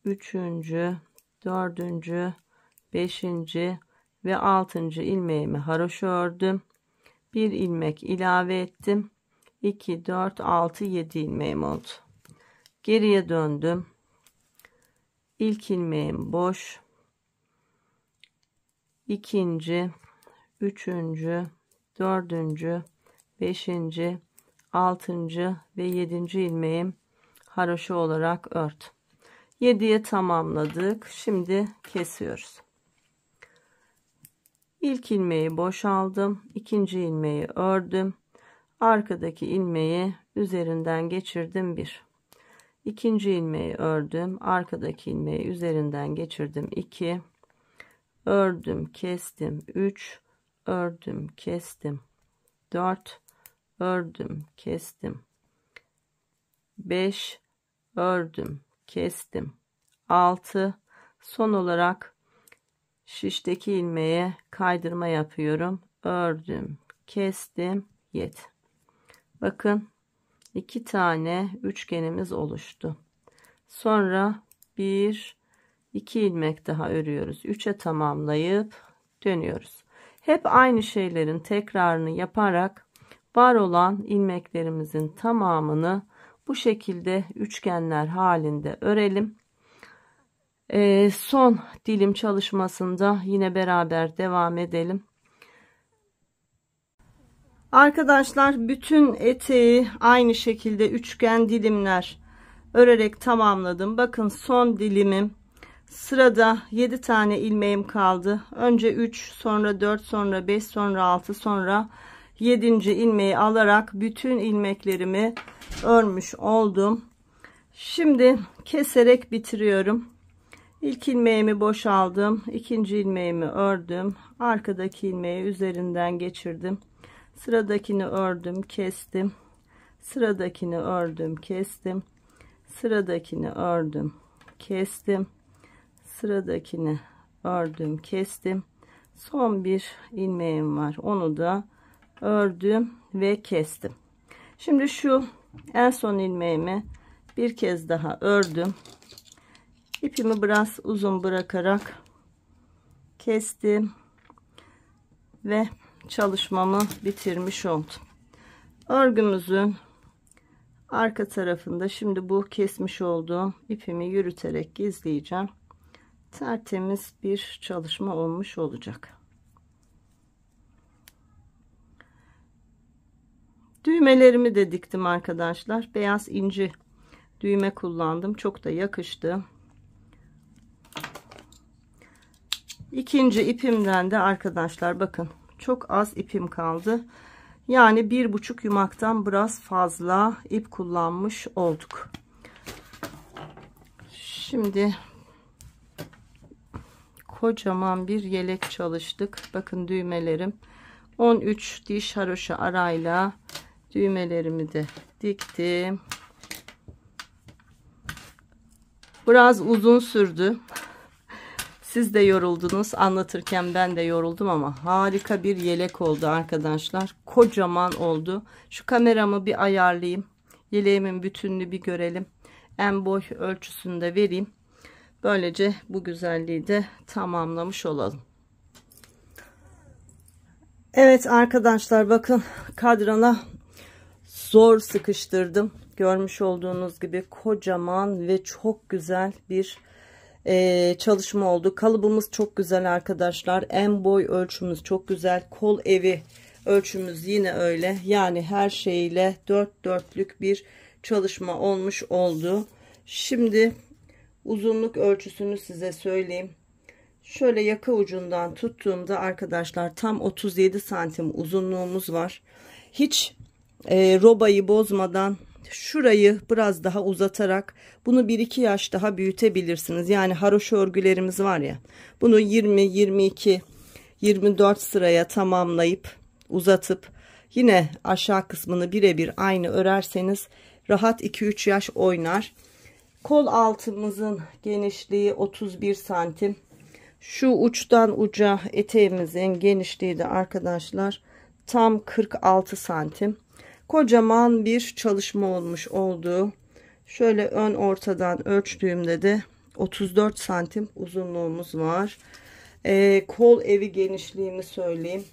üçüncü, dördüncü, 5. ve 6. ilmeğimi haroşa ördüm. Bir ilmek ilave ettim. 2, 4, 6, 7 ilmeğim oldu. Geriye döndüm. İlk ilmeğim boş. İkinci, üçüncü, dördüncü, beşinci, altıncı ve yedinci ilmeğim haroşa olarak ört. 7'ye tamamladık. Şimdi kesiyoruz. İlk ilmeği boşaldım. İkinci ilmeği ördüm. Arkadaki ilmeği üzerinden geçirdim 1. İkinci ilmeği ördüm. Arkadaki ilmeği üzerinden geçirdim 2. Ördüm, kestim 3. Ördüm, kestim 4. Ördüm, kestim 5. Ördüm, kestim 6. Son olarak şişteki ilmeğe kaydırma yapıyorum. Ördüm, kestim 7. Bakın 2 tane üçgenimiz oluştu. Sonra 1 2 ilmek daha örüyoruz. 3'e tamamlayıp dönüyoruz. Hep aynı şeylerin tekrarını yaparak var olan ilmeklerimizin tamamını bu şekilde üçgenler halinde örelim. Son dilim çalışmasında yine beraber devam edelim. Arkadaşlar bütün eteği aynı şekilde üçgen dilimler örerek tamamladım. Bakın son dilimim. Sırada 7 tane ilmeğim kaldı. Önce 3, sonra 4, sonra 5, sonra 6, sonra 7. ilmeği alarak bütün ilmeklerimi örmüş oldum. Şimdi keserek bitiriyorum. İlk ilmeğimi boşaldım. İkinci ilmeğimi ördüm. Arkadaki ilmeği üzerinden geçirdim. Sıradakini ördüm, kestim. Sıradakini ördüm, kestim. Sıradakini ördüm, kestim. Sıradakini ördüm, kestim. Son bir ilmeğim var. Onu da ördüm ve kestim. Şimdi şu en son ilmeğimi bir kez daha ördüm. İpimi biraz uzun bırakarak kestim ve çalışmamı bitirmiş oldum. Örgümüzün arka tarafında şimdi bu kesmiş olduğum ipimi yürüterek gizleyeceğim. Tertemiz bir çalışma olmuş olacak. Düğmelerimi de diktim arkadaşlar. Beyaz inci düğme kullandım. Çok da yakıştı. İkinci ipimden de arkadaşlar bakın çok az ipim kaldı. Yani 1,5 yumaktan biraz fazla ip kullanmış olduk. Şimdi kocaman bir yelek çalıştık. Bakın düğmelerim 13 diş haroşa arayla düğmelerimi de diktim. Biraz uzun sürdü. Siz de yoruldunuz. Anlatırken ben de yoruldum ama harika bir yelek oldu arkadaşlar. Kocaman oldu. Şu kameramı bir ayarlayayım. Yeleğimin bütününü bir görelim. En boy ölçüsünü de vereyim. Böylece bu güzelliği de tamamlamış olalım. Evet arkadaşlar bakın kadrana zor sıkıştırdım. Görmüş olduğunuz gibi kocaman ve çok güzel bir çalışma oldu. Kalıbımız çok güzel arkadaşlar. En boy ölçümüz çok güzel. Kol evi ölçümüz yine öyle. Yani her şeyle 4 dörtlük bir çalışma olmuş oldu. Şimdi uzunluk ölçüsünü size söyleyeyim. Şöyle yaka ucundan tuttuğumda arkadaşlar tam 37 santim uzunluğumuz var. Hiç robayı bozmadan şurayı biraz daha uzatarak bunu 1-2 yaş daha büyütebilirsiniz. Yani haroşa örgülerimiz var ya, bunu 20, 22, 24 sıraya tamamlayıp uzatıp yine aşağı kısmını birebir aynı örerseniz rahat 2-3 yaş oynar. Kol altımızın genişliği 31 santim. Şu uçtan uca eteğimizin genişliği de arkadaşlar tam 46 santim. Kocaman bir çalışma olmuş oldu. Şöyle ön ortadan ölçtüğümde de 34 santim uzunluğumuz var. Kol evi genişliğimi söyleyeyim.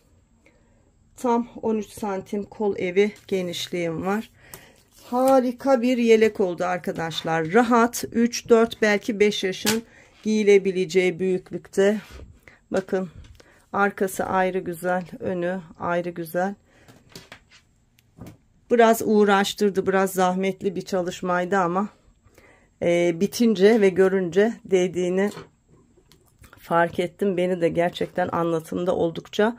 Tam 13 santim kol evi genişliğim var. Harika bir yelek oldu arkadaşlar. Rahat 3-4 belki 5 yaşın giyilebileceği büyüklükte. Bakın Arkası ayrı güzel, önü ayrı güzel. Biraz uğraştırdı, biraz zahmetli bir çalışmaydı ama bitince ve görünce değdiğini fark ettim. Beni de gerçekten anlatımda oldukça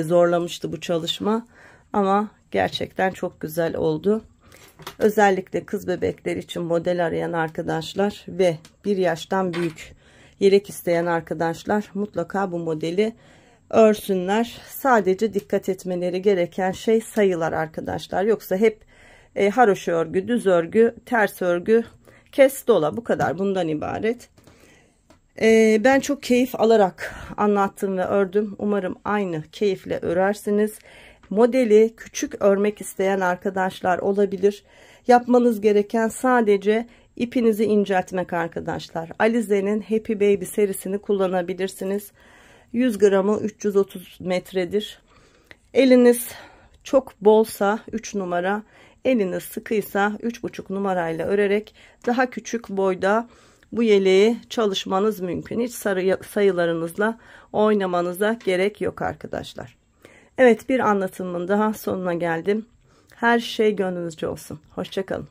zorlamıştı bu çalışma. Ama gerçekten çok güzel oldu. Özellikle kız bebekler için model arayan arkadaşlar ve 1 yaştan büyük yelek isteyen arkadaşlar mutlaka bu modeli örsünler. Sadece dikkat etmeleri gereken şey sayılar arkadaşlar. Yoksa hep haroşa örgü, düz örgü, ters örgü, kes dola, bu kadar, bundan ibaret. Ben çok keyif alarak anlattım ve ördüm. Umarım aynı keyifle örersiniz. Modeli küçük örmek isteyen arkadaşlar olabilir. Yapmanız gereken sadece ipinizi inceltmek arkadaşlar. Alize'nin Happy Baby serisini kullanabilirsiniz. 100 gramı 330 metredir. Eliniz çok bolsa 3 numara, eliniz sıkıysa 3,5 numarayla örerek daha küçük boyda bu yeleği çalışmanız mümkün. Hiç sayılarınızla oynamanıza gerek yok arkadaşlar. Evet, bir anlatımın daha sonuna geldim. Her şey gönlünüzce olsun. Hoşça kalın.